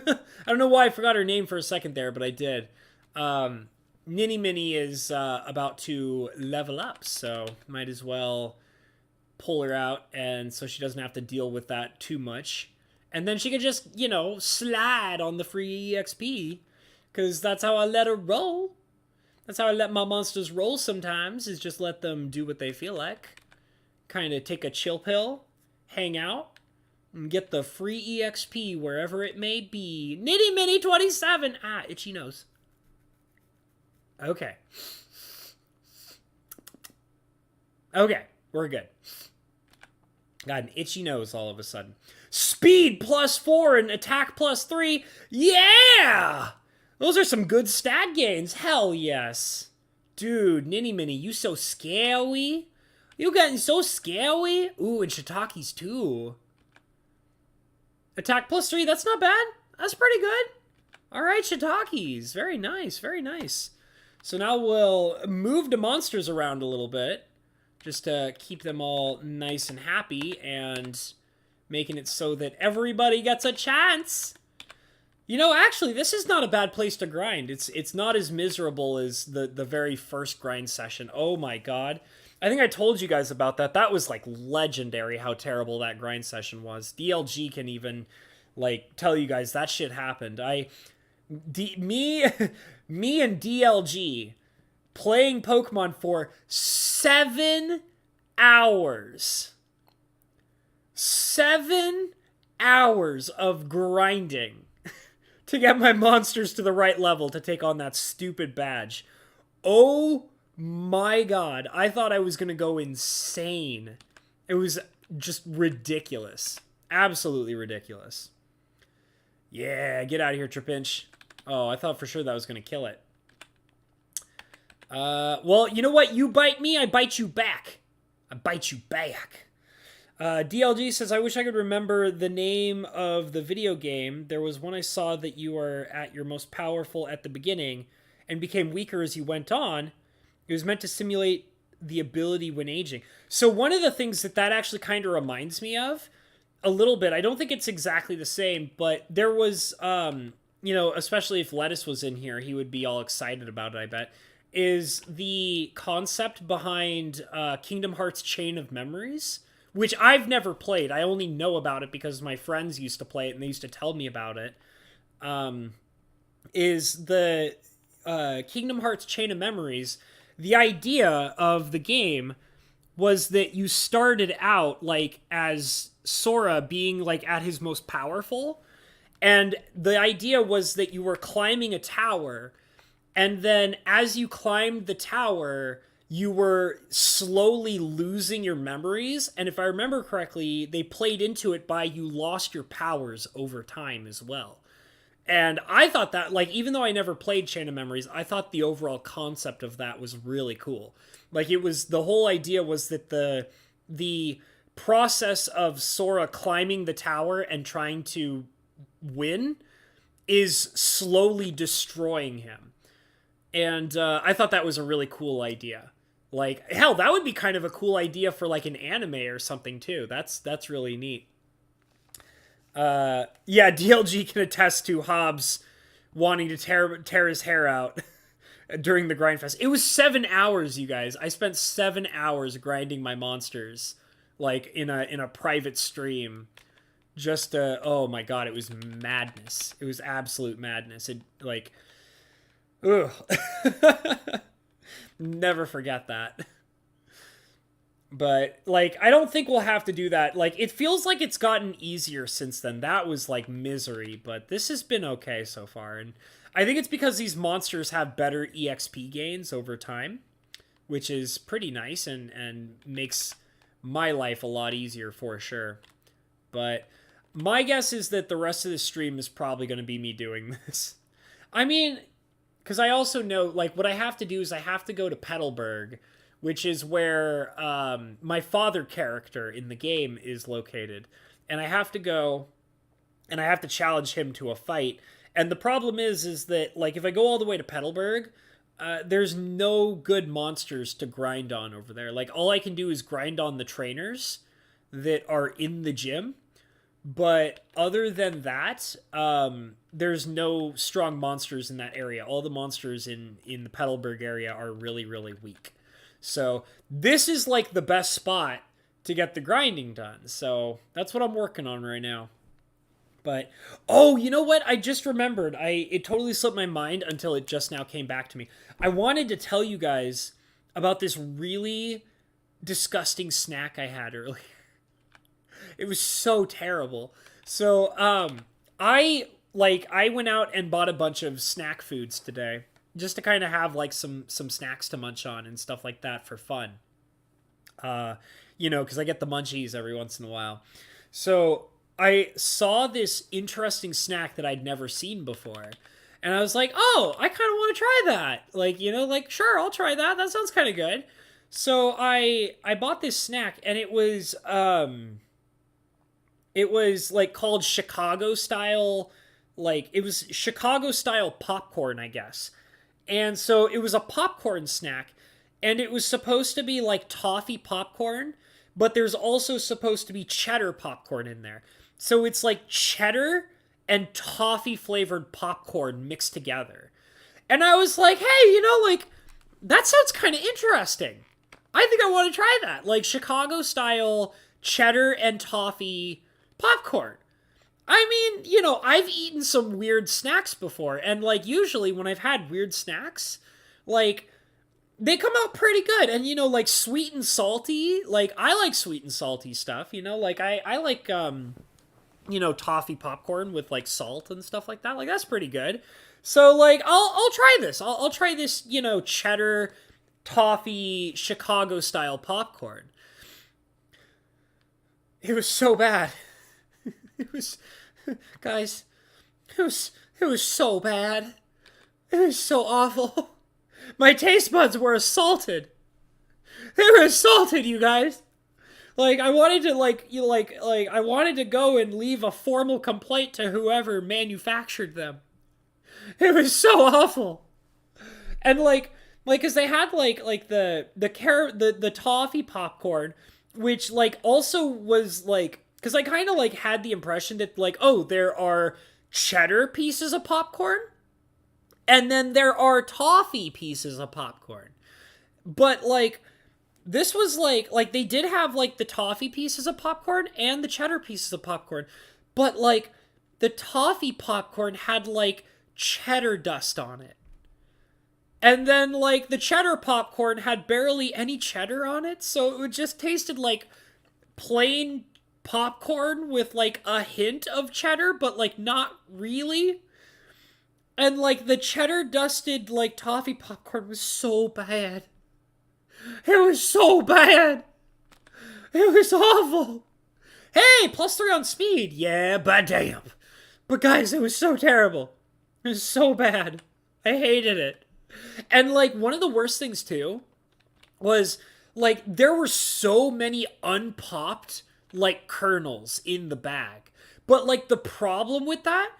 don't know why I forgot her name for a second there, but I did. Ninny Minnie is about to level up, so might as well pull her out, and so she doesn't have to deal with that too much. And then she can just, you know, slide on the free EXP, because that's how I let her roll. That's how I let my monsters roll sometimes, is just let them do what they feel like. Kind of take a chill pill, hang out, and get the free EXP wherever it may be. Nitty Minnie 27! Ah, itchy nose. Okay. Okay, we're good. Got an itchy nose all of a sudden. Speed +4 and attack +3. Yeah! Those are some good stat gains. Hell yes. Dude, Ninny Minnie, you so scary. You getting so scary. Ooh, and Shiitakes too. Attack +3, that's not bad. That's pretty good. Alright, Shiitakes. Very nice, very nice. So now we'll move the monsters around a little bit, just to keep them all nice and happy, and making it so that everybody gets a chance. You know, actually, this is not a bad place to grind. It's not as miserable as the very first grind session. Oh my god. I think I told you guys about that. That was, like, legendary how terrible that grind session was. DLG can even, like, tell you guys that shit happened. Me and DLG playing Pokemon for 7 hours. 7 hours of grinding to get my monsters to the right level to take on that stupid badge. Oh my god, I thought I was going to go insane. It was just ridiculous. Absolutely ridiculous. Yeah, get out of here, Tripinch. Oh, I thought for sure that was going to kill it. Well, you know what? You bite me, I bite you back. I bite you back. DLG says, I wish I could remember the name of the video game. There was one I saw that you were at your most powerful at the beginning and became weaker as you went on. It was meant to simulate the ability when aging. So one of the things that actually kind of reminds me of a little bit, I don't think it's exactly the same, but there was, you know, especially if Lettuce was in here, he would be all excited about it, I bet, is the concept behind Kingdom Hearts Chain of Memories, which I've never played. I only know about it because my friends used to play it and they used to tell me about it. Is the Kingdom Hearts Chain of Memories, the idea of the game was that you started out like as Sora being like at his most powerful, and the idea was that you were climbing a tower, and then as you climbed the tower, you were slowly losing your memories, and if I remember correctly, they played into it by you lost your powers over time as well. And I thought that, like, even though I never played Chain of Memories, I thought the overall concept of that was really cool. Like, it was, the whole idea was that the process of Sora climbing the tower and trying to win is slowly destroying him. And I thought that was a really cool idea. Like, hell, that would be kind of a cool idea for, like, an anime or something, too. That's really neat. Yeah, DLG can attest to Hobbs wanting to tear his hair out during the grind fest. It was 7 hours, you guys. I spent 7 hours grinding my monsters, like in a private stream. Just oh my god, it was madness. It was absolute madness. It like, ugh. Never forget that. But, like, I don't think we'll have to do that. Like, it feels like it's gotten easier since then. That was, like, misery, but this has been okay so far. And I think it's because these monsters have better EXP gains over time, which is pretty nice and makes my life a lot easier for sure. But my guess is that the rest of the stream is probably going to be me doing this. I mean, because I also know, like, what I have to do is I have to go to Petalburg, which is where my father character in the game is located. And I have to go, and I have to challenge him to a fight. And the problem is that, like, if I go all the way to Petalburg, there's no good monsters to grind on over there. Like, all I can do is grind on the trainers that are in the gym. But other than that, there's no strong monsters in that area. All the monsters in the Petalburg area are really, really weak. So this is like the best spot to get the grinding done. So that's what I'm working on right now. But, oh, you know what? I just remembered. It totally slipped my mind until it just now came back to me. I wanted to tell you guys about this really disgusting snack I had earlier. It was so terrible. So, I went out and bought a bunch of snack foods today, just to kind of have, like, some snacks to munch on and stuff like that for fun. You know, because I get the munchies every once in a while. So I saw this interesting snack that I'd never seen before. And I was like, oh, I kind of want to try that. Like, you know, like, sure, I'll try that. That sounds kind of good. So I bought this snack, and it was like called Chicago style, like, it was Chicago style popcorn, I guess. And so it was a popcorn snack, and it was supposed to be like toffee popcorn, but there's also supposed to be cheddar popcorn in there. So it's like cheddar and toffee flavored popcorn mixed together. And I was like, hey, you know, like, that sounds kind of interesting. I think I want to try that. Like, Chicago style cheddar and toffee popcorn. I mean, you know, I've eaten some weird snacks before, and, like, usually when I've had weird snacks, like, they come out pretty good. And, you know, like, sweet and salty, like, I like sweet and salty stuff, you know, like, I like, you know, toffee popcorn with like salt and stuff like that. Like that's pretty good. So like I'll try this. I'll try this, you know, cheddar toffee Chicago style popcorn. It was so bad. It was, guys, it was so bad. It was so awful. My taste buds were assaulted. They were assaulted, you guys. Like I wanted to I wanted to go and leave a formal complaint to whoever manufactured them. It was so awful. And like cuz they had the toffee popcorn, which like also was like, cuz I kind of like had the impression that like, oh, there are cheddar pieces of popcorn and then there are toffee pieces of popcorn. But like this was like they did have like the toffee pieces of popcorn and the cheddar pieces of popcorn, but like the toffee popcorn had like cheddar dust on it. And then like the cheddar popcorn had barely any cheddar on it, so it just tasted like plain popcorn with like a hint of cheddar, but like not really. And like the cheddar dusted like toffee popcorn was so bad. It was so bad. It was awful. Hey, +3 on speed. Yeah, but damn. But guys, it was so terrible. It was so bad. I hated it. And like one of the worst things too was like there were so many unpopped like kernels in the bag. But like the problem with that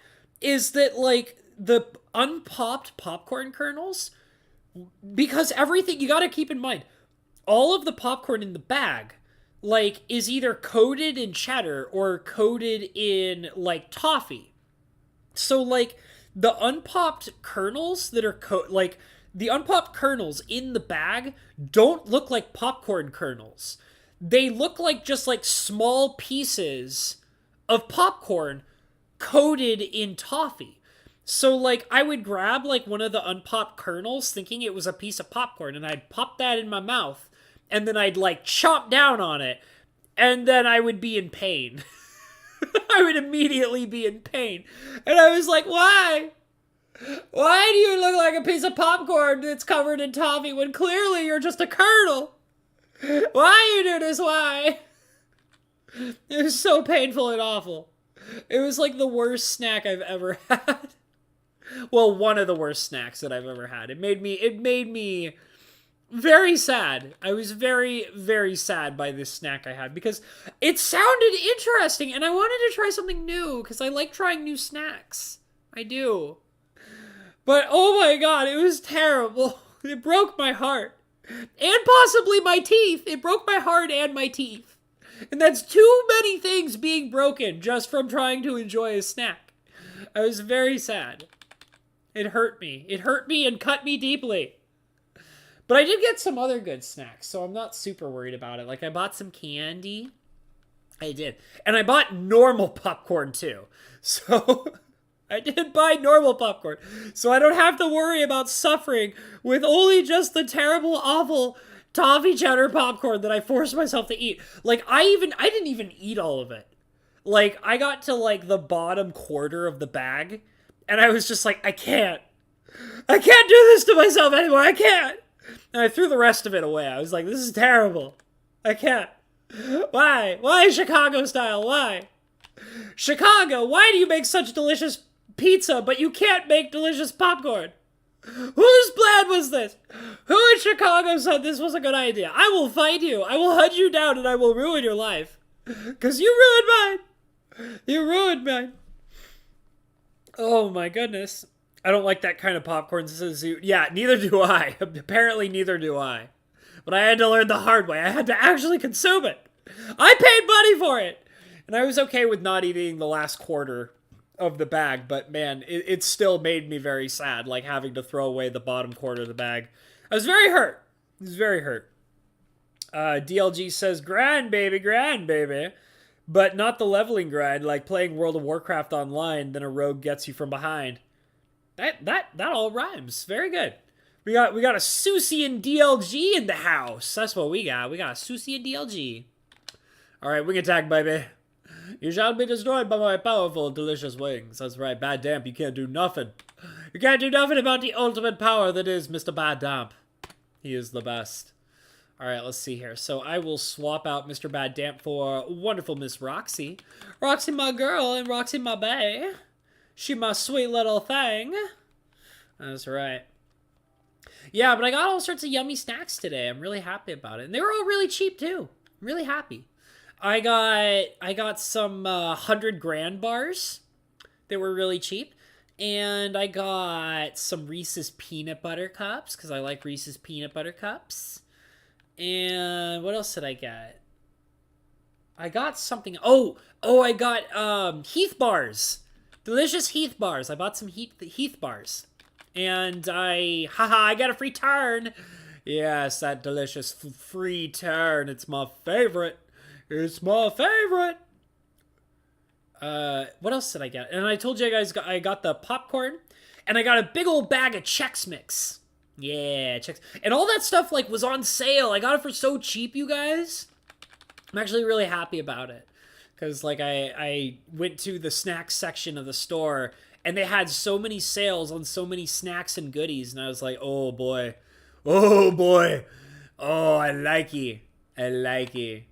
is that like the unpopped popcorn kernels, because everything, you got to keep in mind, all of the popcorn in the bag like is either coated in cheddar or coated in like toffee. So like the unpopped kernels that are the unpopped kernels in the bag don't look like popcorn kernels. They look like just like small pieces of popcorn coated in toffee. So like I would grab like one of the unpopped kernels thinking it was a piece of popcorn, and I'd pop that in my mouth, and then I'd like chomp down on it, and then I would be in pain. I would immediately be in pain. And I was like, why? Why do you look like a piece of popcorn that's covered in toffee when clearly you're just a kernel? Why you do this? Why? It was so painful and awful. It was like the worst snack I've ever had. Well, one of the worst snacks that I've ever had. It made me very sad. I was very, very sad by this snack I had because it sounded interesting and I wanted to try something new because I like trying new snacks. I do. But oh my god, it was terrible. It broke my heart. And possibly my teeth. It broke my heart and my teeth. And that's too many things being broken just from trying to enjoy a snack. I was very sad. It hurt me. It hurt me and cut me deeply. But I did get some other good snacks, so I'm not super worried about it. Like, I bought some candy. I did. And I bought normal popcorn, too. So, I did buy normal popcorn. So I don't have to worry about suffering with only just the terrible, awful toffee cheddar popcorn that I forced myself to eat. Like, I didn't even eat all of it. Like, I got to, like, the bottom quarter of the bag, and I was just like, I can't do this to myself anymore. I can't. And I threw the rest of it away. I was like, this is terrible. I can't. Why? Why Chicago style? Why? Chicago, why do you make such delicious pizza, but you can't make delicious popcorn? Whose plan was this? Who in Chicago said this was a good idea? I will fight you. I will hunt you down and I will ruin your life. Because you ruined mine. You ruined mine. Oh my goodness. I don't like that kind of popcorn. Yeah, neither do I. Apparently neither do I. But I had to learn the hard way. I had to actually consume it. I paid money for it. And I was okay with not eating the last quarter of the bag. But man, it still made me very sad. Like having to throw away the bottom quarter of the bag. I was very hurt. I was very hurt. DLG says, grind, baby. But not the leveling grind, like playing World of Warcraft online, then a rogue gets you from behind. That all rhymes. Very good. We got a Susie and DLG in the house. That's what we got. We got a Susie and DLG. All right, wing attack, baby. You shall be destroyed by my powerful, delicious wings. That's right, Bad Damp, you can't do nothing. You can't do nothing about the ultimate power that is Mr. Bad Damp. He is the best. Alright, let's see here. So I will swap out Mr. Bad Damp for wonderful Miss Roxy. Roxy, my girl, and Roxy, my bae. She my sweet little thing. That's right. Yeah, but I got all sorts of yummy snacks today. I'm really happy about it. And they were all really cheap, too. I'm really happy. I got some 100 grand bars. They were really cheap. And I got some Reese's Peanut Butter Cups, because I like Reese's Peanut Butter Cups. And what else did I get? I got something. Oh, I got Heath bars. Delicious Heath bars. I bought some Heath bars. And I got a free turn. Yes, that delicious free turn. It's my favorite. It's my favorite. What else did I get? And I told you guys I got the popcorn. And I got a big old bag of Chex Mix. Yeah, Chex. And all that stuff, like, was on sale. I got it for so cheap, you guys. I'm actually really happy about it. Because, like, I went to the snacks section of the store, and they had so many sales on so many snacks and goodies, and I was like, oh, boy. Oh, boy. Oh, I like it. I like it.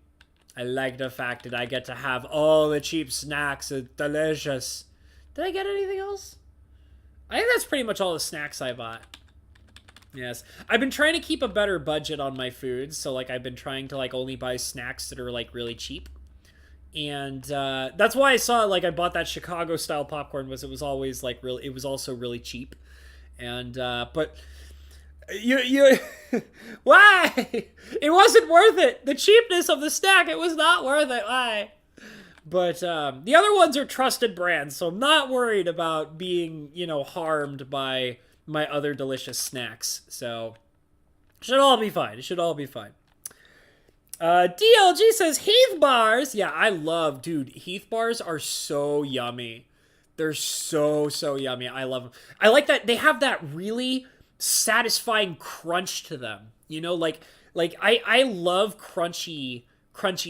I like the fact that I get to have all the cheap snacks. It's delicious. Did I get anything else? I think that's pretty much all the snacks I bought. Yes. I've been trying to keep a better budget on my food, so, like, I've been trying to, like, only buy snacks that are, like, really cheap. And that's why I saw, like, I bought that Chicago-style popcorn, was it was always, like, it was also really cheap. And, but, you why? It wasn't worth it. The cheapness of the snack, it was not worth it. Why? But, the other ones are trusted brands, so I'm not worried about being, you know, harmed by my other delicious snacks. So, should all be fine. It should all be fine. DLG says Heath bars. Yeah, I love, dude, Heath bars are so yummy. They're so yummy. I love them. I like that they have that really satisfying crunch to them. You know, like I love crunchy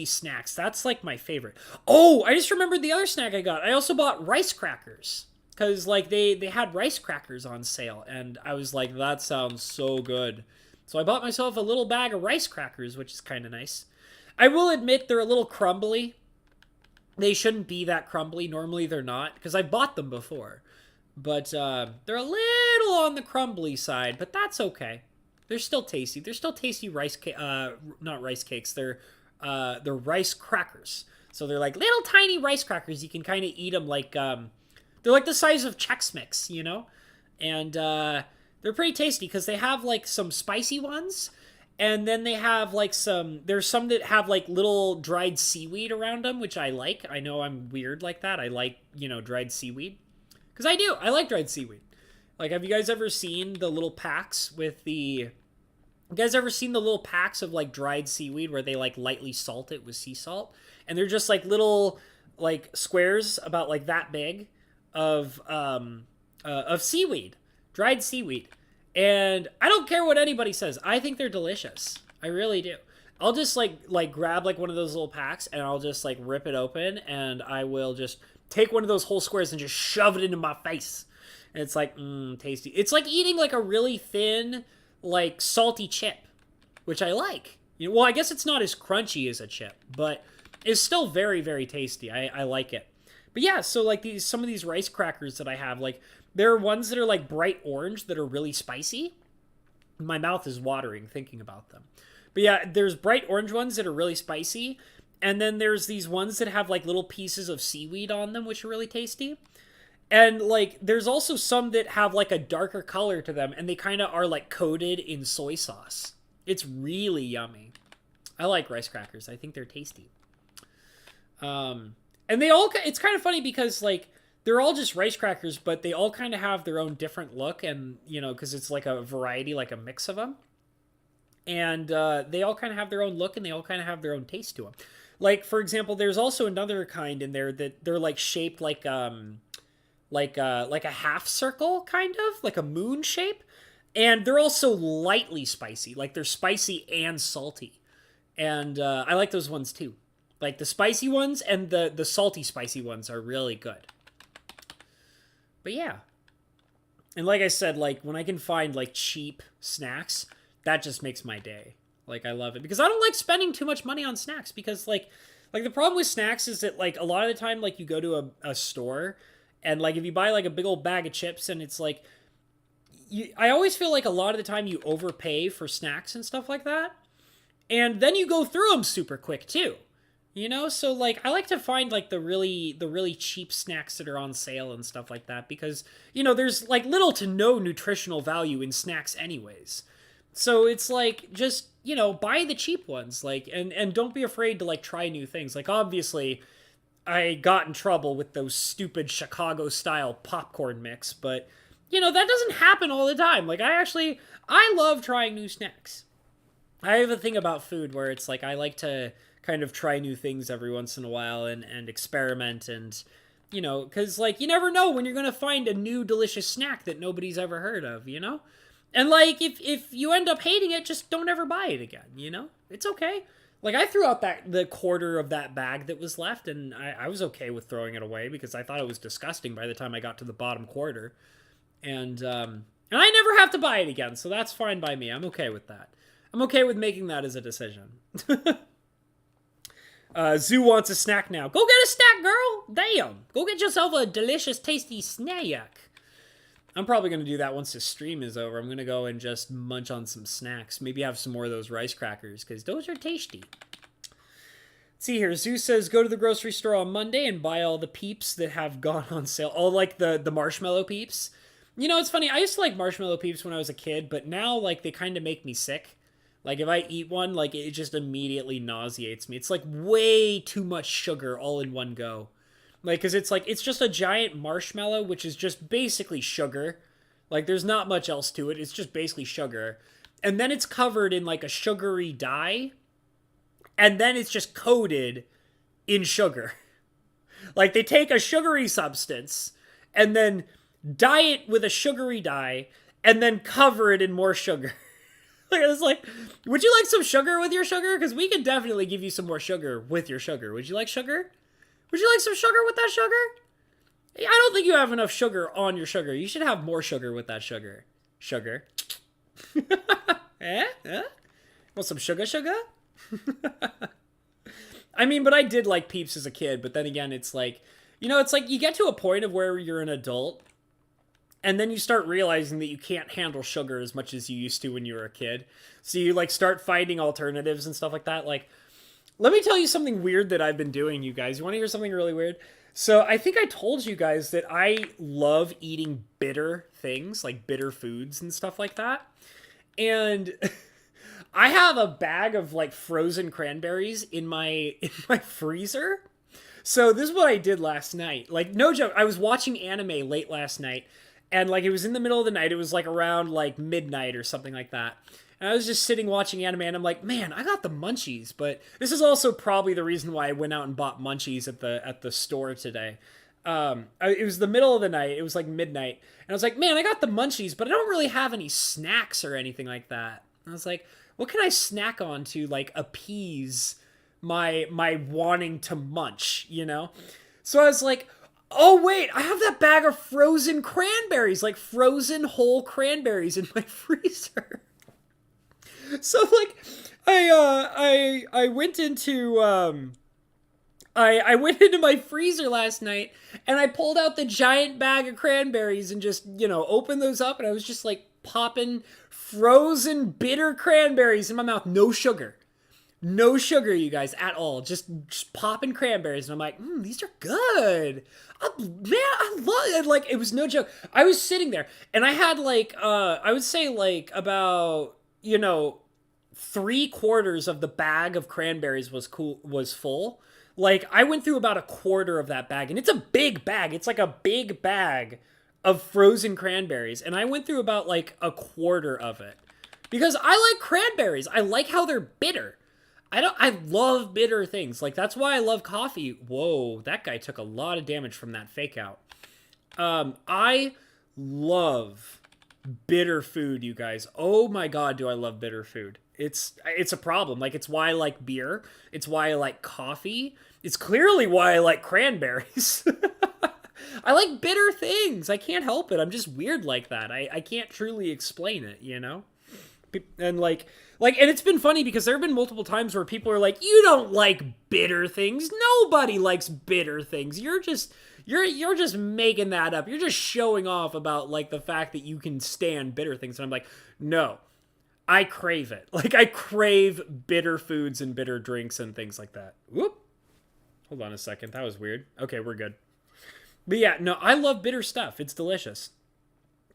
snacks. That's like my favorite. Oh, I just remembered the other snack I got. I also bought rice crackers. Because, like, they had rice crackers on sale, and I was like, that sounds so good. So I bought myself a little bag of rice crackers, which is kind of nice. I will admit they're a little crumbly. They shouldn't be that crumbly. Normally they're not, because I bought them before. But they're a little on the crumbly side, but that's okay. They're still tasty. They're still tasty not rice cakes. They're rice crackers. So they're like little tiny rice crackers. You can kind of eat them like... they're like the size of Chex Mix, you know? And they're pretty tasty because they have like some spicy ones. And then they have like there's some that have like little dried seaweed around them, which I like. I know I'm weird like that. I like, you know, dried seaweed. Because I do. I like dried seaweed. Like, have you guys ever seen the little packs with You guys ever seen the little packs of like dried seaweed where they like lightly salt it with sea salt? And they're just like little like squares about like that big of seaweed, dried seaweed. And I don't care what anybody says. I think they're delicious. I really do. I'll just like grab like one of those little packs and I'll just like rip it open and I will just take one of those whole squares and just shove it into my face. And it's like, tasty. It's like eating like a really thin, like salty chip, which I like. You know, well, I guess it's not as crunchy as a chip, but it's still very, very tasty. I like it. But yeah, so like some of these rice crackers that I have, like there are ones that are like bright orange that are really spicy. My mouth is watering thinking about them. But yeah, there's bright orange ones that are really spicy. And then there's these ones that have like little pieces of seaweed on them, which are really tasty. And like there's also some that have like a darker color to them and they kind of are like coated in soy sauce. It's really yummy. I like rice crackers. I think they're tasty. And they all, it's kind of funny because, like, they're all just rice crackers, but they all kind of have their own different look and, you know, because it's like a variety, like a mix of them. And they all kind of have their own look and they all kind of have their own taste to them. Like, for example, there's also another kind in there that they're, like, shaped like a half circle, kind of, like a moon shape. And they're also lightly spicy. Like, they're spicy and salty. And I like those ones, too. Like the spicy ones and the salty spicy ones are really good. But yeah. And like I said, like when I can find like cheap snacks, that just makes my day. Like I love it because I don't like spending too much money on snacks because like the problem with snacks is that like a lot of the time like you go to a store and like if you buy like a big old bag of chips and it's like I always feel like a lot of the time you overpay for snacks and stuff like that. And then you go through them super quick too. You know, so like I like to find like the really cheap snacks that are on sale and stuff like that because, you know, there's like little to no nutritional value in snacks anyways. So it's like just, you know, buy the cheap ones like and don't be afraid to like try new things. Like obviously I got in trouble with those stupid Chicago style popcorn mix, but you know, that doesn't happen all the time. Like I love trying new snacks. I have a thing about food where it's like I like to kind of try new things every once in a while and experiment and, you know, because, like, you never know when you're going to find a new delicious snack that nobody's ever heard of, you know? And, like, if you end up hating it, just don't ever buy it again, you know? It's okay. Like, I threw out the quarter of that bag that was left, and I was okay with throwing it away because I thought it was disgusting by the time I got to the bottom quarter. And I never have to buy it again, so that's fine by me. I'm okay with that. I'm okay with making that as a decision. Zoo wants a snack now. Go get a snack, girl! Damn! Go get yourself a delicious, tasty snack. I'm probably going to do that once this stream is over. I'm going to go and just munch on some snacks. Maybe have some more of those rice crackers, because those are tasty. Let's see here. Zoo says, go to the grocery store on Monday and buy all the Peeps that have gone on sale. All like the marshmallow Peeps. You know, it's funny. I used to like marshmallow Peeps when I was a kid, but now, like, they kind of make me sick. Like, if I eat one, like, it just immediately nauseates me. It's, like, way too much sugar all in one go. Like, because it's, like, it's just a giant marshmallow, which is just basically sugar. Like, there's not much else to it. It's just basically sugar. And then it's covered in, like, a sugary dye. And then it's just coated in sugar. Like, they take a sugary substance and then dye it with a sugary dye and then cover it in more sugar. Like, I was like, would you like some sugar with your sugar? Because we could definitely give you some more sugar with your sugar. Would you like sugar? Would you like some sugar with that sugar? I don't think you have enough sugar on your sugar. You should have more sugar with that sugar. Sugar. Eh? Want some sugar? I mean, but I did like Peeps as a kid. But then again, it's like, you know, it's like you get to a point of where you're an adult. And then you start realizing that you can't handle sugar as much as you used to when you were a kid. So you, like, start finding alternatives and stuff like that. Like, let me tell you something weird that I've been doing, you guys. You want to hear something really weird? So I think I told you guys that I love eating bitter things, like bitter foods and stuff like that. And I have a bag of, like, frozen cranberries in my freezer. So this is what I did last night. Like, no joke. I was watching anime late last night. And, like, it was in the middle of the night. It was, like, around, like, midnight or something like that. And I was just sitting watching anime, and I'm like, man, I got the munchies. But this is also probably the reason why I went out and bought munchies at the store today. It was the middle of the night. It was, like, midnight. And I was like, man, I got the munchies, but I don't really have any snacks or anything like that. And I was like, what can I snack on to, like, appease my wanting to munch, you know? So I was like, oh, wait, I have that bag of frozen cranberries, like frozen whole cranberries in my freezer. So, like, I went into, I went into my freezer last night and I pulled out the giant bag of cranberries and just, you know, opened those up and I was just, like, popping frozen bitter cranberries in my mouth. No sugar. No sugar, you guys, at all. Just popping cranberries. And I'm like, these are good. Man, I love it. Like, it was no joke. I was sitting there and I had like, I would say like about, you know, 3/4 of the bag of cranberries was full. Like, I went through about 1/4 of that bag and it's a big bag. It's like a big bag of frozen cranberries. And I went through about like 1/4 of it because I like cranberries. I like how they're bitter. I love bitter things. Like, that's why I love coffee. Whoa, that guy took a lot of damage from that fake out. I love bitter food, you guys. Oh my god, do I love bitter food. It's a problem. Like, it's why I like beer. It's why I like coffee. It's clearly why I like cranberries. I like bitter things. I can't help it. I'm just weird like that. I can't truly explain it, you know? And and it's been funny because there have been multiple times where people are like, "You don't like bitter things. Nobody likes bitter things. You're just making that up. You're just showing off about like the fact that you can stand bitter things." And I'm like, "No. I crave it. Like, I crave bitter foods and bitter drinks and things like that." Whoop. Hold on a second. That was weird. Okay, we're good. But yeah, no, I love bitter stuff. It's delicious.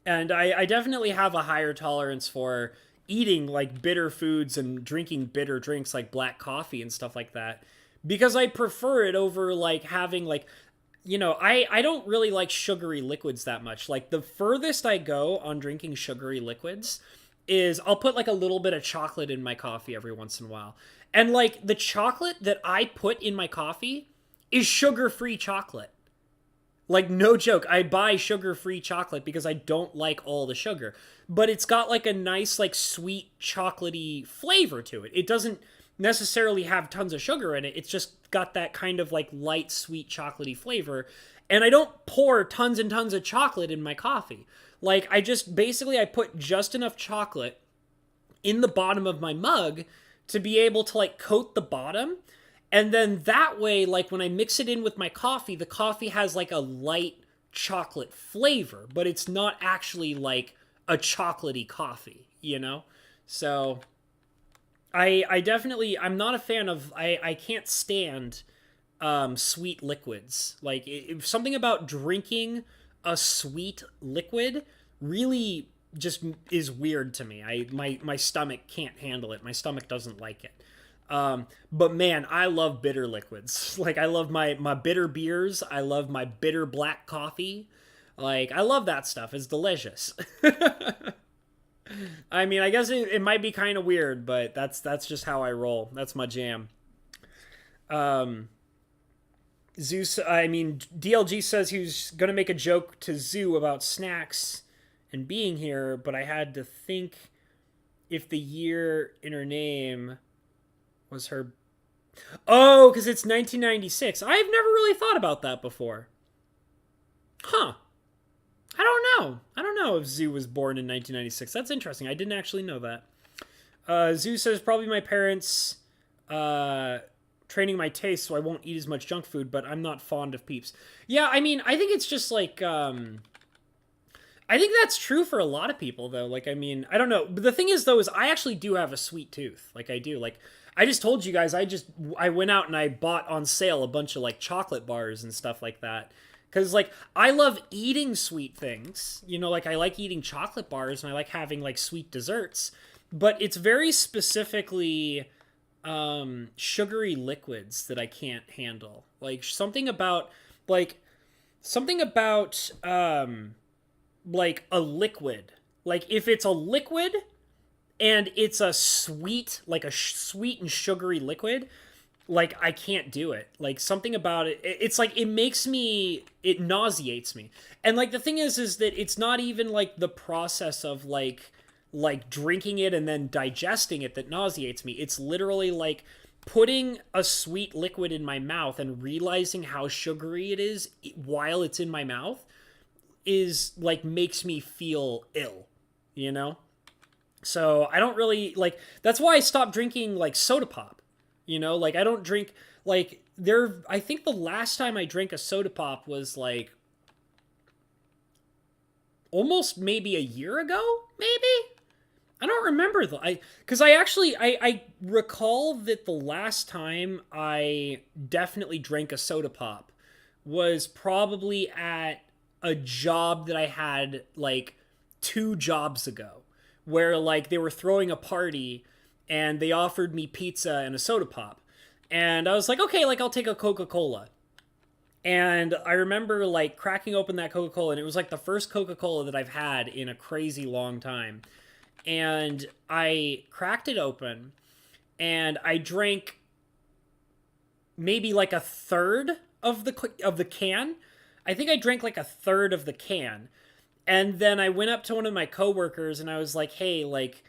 And I definitely have a higher tolerance for eating like bitter foods and drinking bitter drinks like black coffee and stuff like that, because I prefer it over like having like, I don't really like sugary liquids that much. Like, the furthest I go on drinking sugary liquids is I'll put like a little bit of chocolate in my coffee every once in a while. And like, the chocolate that I put in my coffee is sugar-free chocolate. Like, no joke, I buy sugar-free chocolate because I don't like all the sugar. But it's got like a nice, like, sweet, chocolatey flavor to it. It doesn't necessarily have tons of sugar in it. It's just got that kind of like light, sweet, chocolatey flavor. And I don't pour tons and tons of chocolate in my coffee. Like, I put just enough chocolate in the bottom of my mug to be able to like coat the bottom. And then that way, like, when I mix it in with my coffee, the coffee has like a light chocolate flavor, but it's not actually like a chocolatey coffee, you know? So I'm not a fan of, I can't stand sweet liquids. Like, something about drinking a sweet liquid really just is weird to me. My stomach can't handle it. My stomach doesn't like it. But man, I love bitter liquids. Like, I love my bitter beers. I love my bitter black coffee. Like, I love that stuff. It's delicious. I mean, I guess it might be kind of weird, but that's just how I roll. That's my jam. DLG says he was going to make a joke to Zoo about snacks and being here, but I had to think if the year in her name was her... Oh, because it's 1996. I've never really thought about that before. Huh. I don't know if Zoo was born in 1996. That's interesting. I didn't actually know that. Zoo says probably my parents training my taste so I won't eat as much junk food, but I'm not fond of Peeps. Yeah, I mean, I think it's just like... I think that's true for a lot of people, though. Like, I mean, I don't know. But the thing is, though, is I actually do have a sweet tooth. Like, I do. Like, I just told you guys, I went out and I bought on sale a bunch of, like, chocolate bars and stuff like that. Because, like, I love eating sweet things. You know, like, I like eating chocolate bars and I like having, like, sweet desserts. But it's very specifically sugary liquids that I can't handle. Like, something about like a liquid. Like, if it's a liquid and it's a sweet, like a sweet and sugary liquid, like, I can't do it. Like, something about it, it's like, it nauseates me. And like, the thing is that it's not even like the process of like drinking it and then digesting it that nauseates me. It's literally like putting a sweet liquid in my mouth and realizing how sugary it is while it's in my mouth is like makes me feel ill, you know? So I don't really like, that's why I stopped drinking like soda pop, you know? Like, I don't drink like I think the last time I drank a soda pop was like almost maybe a year ago, maybe? I don't remember because I recall that the last time I definitely drank a soda pop was probably at a job that I had like 2 jobs ago, where like they were throwing a party and they offered me pizza and a soda pop. And I was like, okay, like, I'll take a Coca-Cola. And I remember like cracking open that Coca-Cola, and it was like the first Coca-Cola that I've had in a crazy long time. And I cracked it open and I drank maybe like a third of the can. I think I drank like a third of the can. And then I went up to one of my coworkers and I was like, hey, like,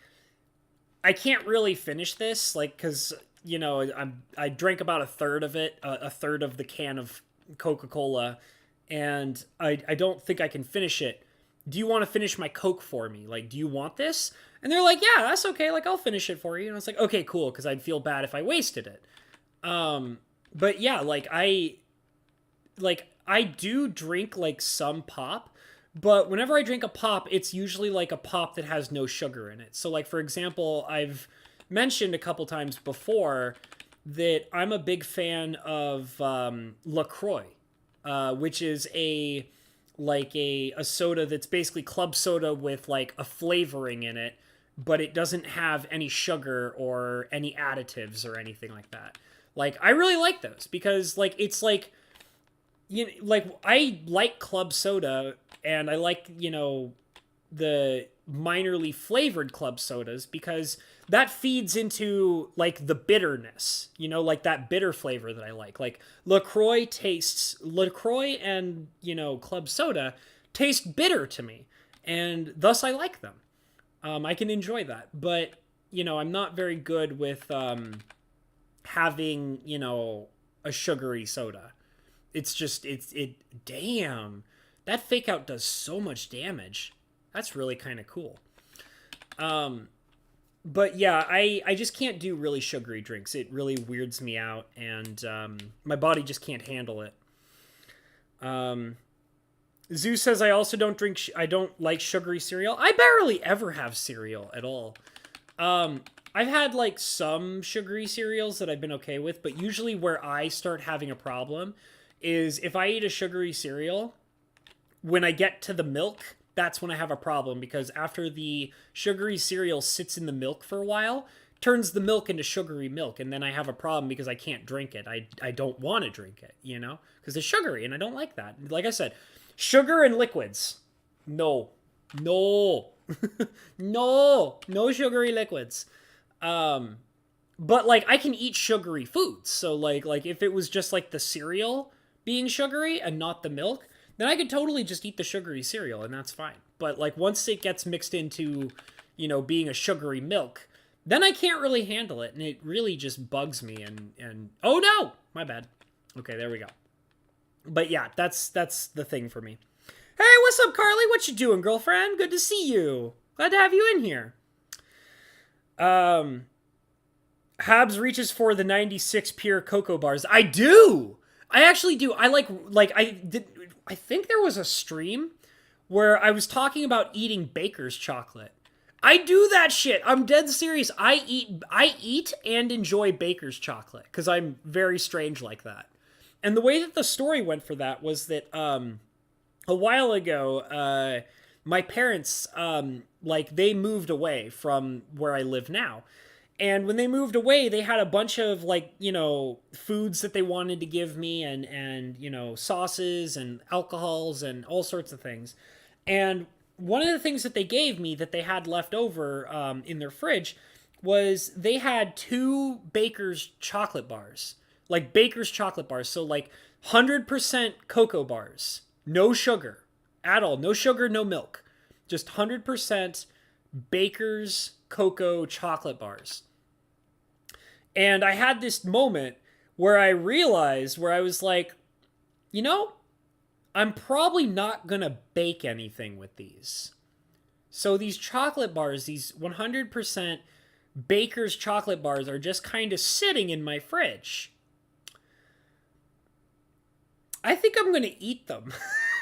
I can't really finish this, like, because, you know, I drank about a third of it, a third of the can of Coca-Cola, and I don't think I can finish it. Do you want to finish my Coke for me? Like, do you want this? And they're like, yeah, that's okay. Like, I'll finish it for you. And I was like, okay, cool, because I'd feel bad if I wasted it. But yeah, I do drink like some pop, but whenever I drink a pop, it's usually like a pop that has no sugar in it. So like, for example, I've mentioned a couple times before that I'm a big fan of LaCroix, which is a soda that's basically club soda with like a flavoring in it, but it doesn't have any sugar or any additives or anything like that. Like, I really like those because like it's like, you know, like I like club soda and I like, you know, the minorly flavored club sodas because that feeds into like the bitterness, you know, like that bitter flavor that I like. Like LaCroix and, you know, club soda taste bitter to me, and thus I like them. I can enjoy that, but you know, I'm not very good with having, you know, a sugary soda. It's just damn, that fake out does so much damage. That's really kind of cool. But yeah, I just can't do really sugary drinks. It really weirds me out, and my body just can't handle it. Zeus says I also don't drink. I don't like sugary cereal. I barely ever have cereal at all. I've had like some sugary cereals that I've been okay with, but usually where I start having a problem is if I eat a sugary cereal, when I get to the milk, that's when I have a problem, because after the sugary cereal sits in the milk for a while, turns the milk into sugary milk, and then I have a problem because I can't drink it. I don't want to drink it, you know, because it's sugary, and I don't like that. Like I said, sugar and liquids. No. No. No sugary liquids. But like I can eat sugary foods. So like if it was just like the cereal being sugary and not the milk, then I could totally just eat the sugary cereal and that's fine. But like once it gets mixed into, you know, being a sugary milk, then I can't really handle it, and it really just bugs me, and oh no, my bad. Okay, there we go. But yeah, that's the thing for me. Hey, what's up, Carly? What you doing, girlfriend? Good to see you. Glad to have you in here. Habs reaches for the 96 pure cocoa bars. I do. I actually do. I I think there was a stream where I was talking about eating Baker's chocolate. I do that shit. I'm dead serious. I eat and enjoy Baker's chocolate because I'm very strange like that. And the way that the story went for that was that a while ago, my parents they moved away from where I live now. And when they moved away, they had a bunch of like, you know, foods that they wanted to give me, and you know, sauces and alcohols and all sorts of things. And one of the things that they gave me that they had left over in their fridge was they had 2 Baker's chocolate bars. Like Baker's chocolate bars. So like 100% cocoa bars. No sugar at all. No sugar, no milk. Just 100% Baker's cocoa chocolate bars. And I had this moment where I realized, where I was like, you know, I'm probably not going to bake anything with these. So these chocolate bars, these 100% Baker's chocolate bars, are just kind of sitting in my fridge. I think I'm going to eat them.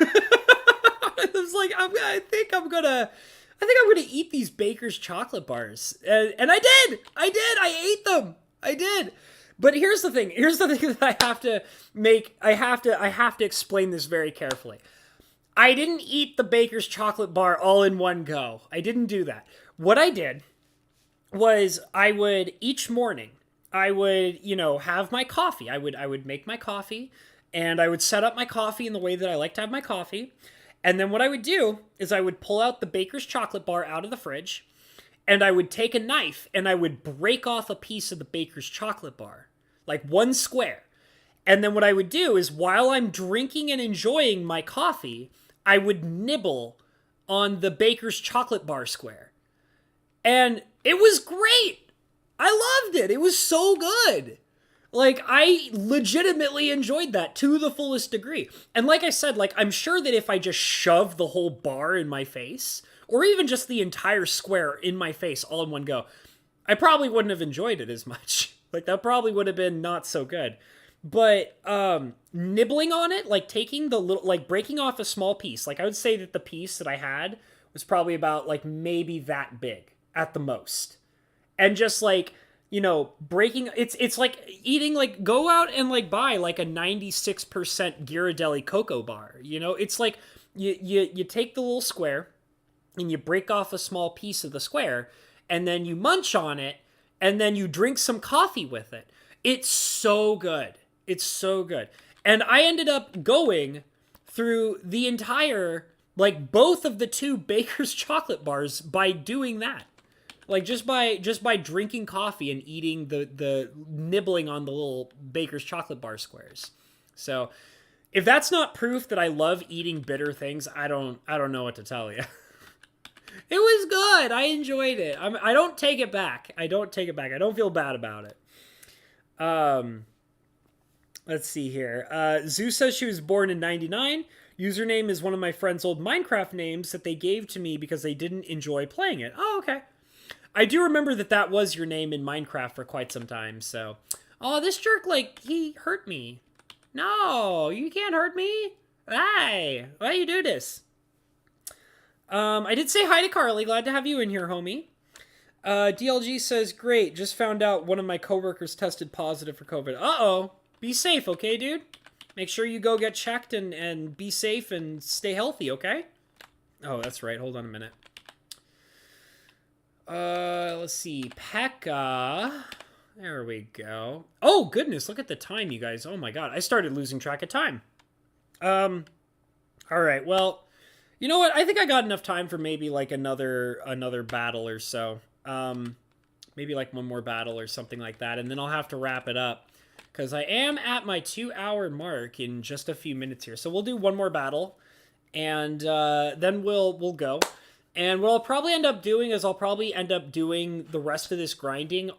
It's like, I think I'm going to eat these Baker's chocolate bars. And I did. I ate them. I did. But here's the thing. Here's the thing that I have to make. I have to explain this very carefully. I didn't eat the Baker's chocolate bar all in one go. I didn't do that. What I did was each morning, I would, you know, have my coffee. I would make my coffee, and I would set up my coffee in the way that I like to have my coffee. And then what I would do is I would pull out the Baker's chocolate bar out of the fridge, and I would take a knife and I would break off a piece of the Baker's chocolate bar, like one square. And then what I would do is, while I'm drinking and enjoying my coffee, I would nibble on the Baker's chocolate bar square. And it was great. I loved it. It was so good. Like, I legitimately enjoyed that to the fullest degree. And like I said, like, I'm sure that if I just shoved the whole bar in my face, or even just the entire square in my face all in one go, I probably wouldn't have enjoyed it as much. Like, that probably would have been not so good. But nibbling on it, like taking the little, like breaking off a small piece, like I would say that the piece that I had was probably about like maybe that big at the most. And just like, you know, breaking, it's like eating, like go out and like buy like a 96% Ghirardelli cocoa bar. You know, it's like you take the little square and you break off a small piece of the square and then you munch on it and then you drink some coffee with it. It's so good. It's so good. And I ended up going through the entire, like both of the two Baker's chocolate bars by doing that. Like just by drinking coffee and eating the nibbling on the little Baker's chocolate bar squares. So if that's not proof that I love eating bitter things, I don't know what to tell you. It was good. I enjoyed it. I don't take it back. I don't feel bad about it. Let's see here. Zeus says she was born in 99. Username is one of my friend's old Minecraft names that they gave to me because they didn't enjoy playing it. Oh, okay. I do remember that was your name in Minecraft for quite some time, so... Oh, this jerk, like, he hurt me. No, you can't hurt me. Hey, why you do this? I did say hi to Carly. Glad to have you in here, homie. DLG says, great, just found out one of my coworkers tested positive for COVID. Uh-oh. Be safe, okay, dude? Make sure you go get checked and be safe and stay healthy, okay? Oh, that's right. Hold on a minute. Let's see. Pekka. There we go. Oh, goodness. Look at the time, you guys. Oh, my God. I started losing track of time. All right. Well, you know what? I think I got enough time for maybe, like, another battle or so. Maybe, like, one more battle or something like that. And then I'll have to wrap it up. Because I am at my 2-hour mark in just a few minutes here. So we'll do one more battle. And then we'll go. And what I'll probably end up doing is I'll probably end up doing the rest of this grinding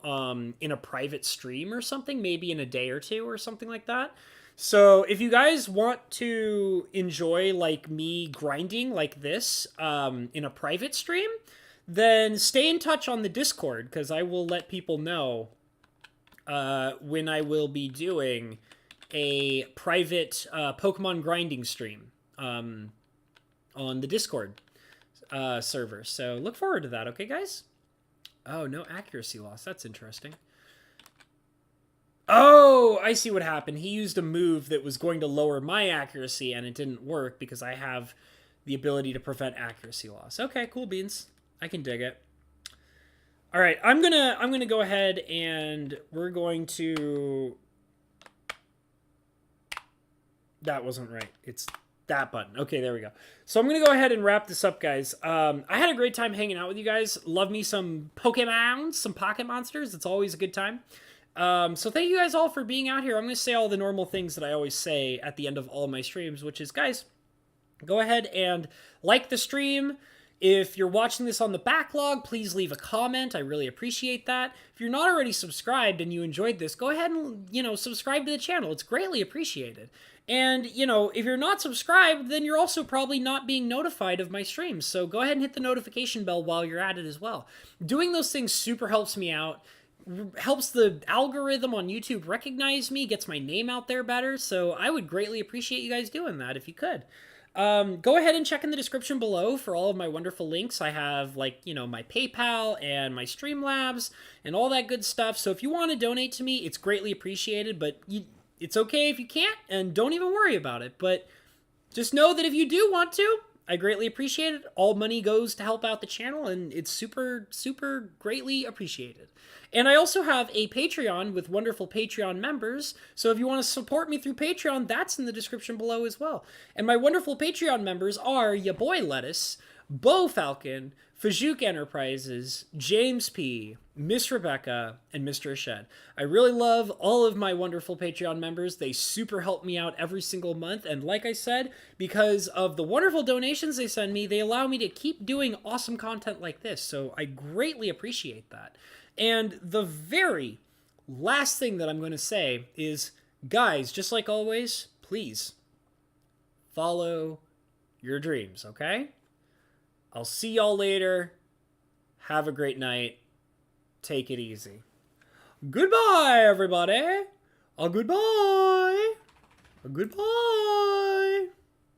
in a private stream or something, maybe in a day or two or something like that. So if you guys want to enjoy like me grinding like this in a private stream, then stay in touch on the Discord because I will let people know when I will be doing a private Pokemon grinding stream on the Discord server. So look forward to that, okay, guys? Oh, no accuracy loss. That's interesting. Oh, I see what happened. He used a move that was going to lower my accuracy, and it didn't work because I have the ability to prevent accuracy loss. Okay, cool beans. I can dig it. All right, I'm gonna go ahead and we're going to. That wasn't right. It's that button. Okay, there we go. So I'm gonna go ahead and wrap this up, guys. I had a great time hanging out with you guys. Love me some Pokemons, some Pocket Monsters. It's always a good time. So thank you guys all for being out here. I'm gonna say all the normal things that I always say at the end of all my streams, which is, guys, go ahead and like the stream. If you're watching this on the backlog, please leave a comment. I really appreciate that. If you're not already subscribed and you enjoyed this, go ahead and, subscribe to the channel. It's greatly appreciated. And, if you're not subscribed, then you're also probably not being notified of my streams. So go ahead and hit the notification bell while you're at it as well. Doing those things super helps me out. Helps the algorithm on YouTube recognize me, gets my name out there better. So I would greatly appreciate you guys doing that if you could. Go ahead and check in the description below for all of my wonderful links. I have, my PayPal and my Streamlabs and all that good stuff. So if you want to donate to me, it's greatly appreciated, but it's okay if you can't, and don't even worry about it. But just know that if you do want to, I greatly appreciate it. All money goes to help out the channel, and it's super, super greatly appreciated. And I also have a Patreon with wonderful Patreon members, so if you want to support me through Patreon, that's in the description below as well. And my wonderful Patreon members are ya boy Lettuce, Bo Falcon, Fajouk Enterprises, James P., Miss Rebecca, and Mr. Shed. I really love all of my wonderful Patreon members. They super help me out every single month. And like I said, because of the wonderful donations they send me, they allow me to keep doing awesome content like this. So I greatly appreciate that. And the very last thing that I'm going to say is, guys, just like always, please follow your dreams, okay? I'll see y'all later. Have a great night. Take it easy. Goodbye, everybody. A goodbye. A goodbye.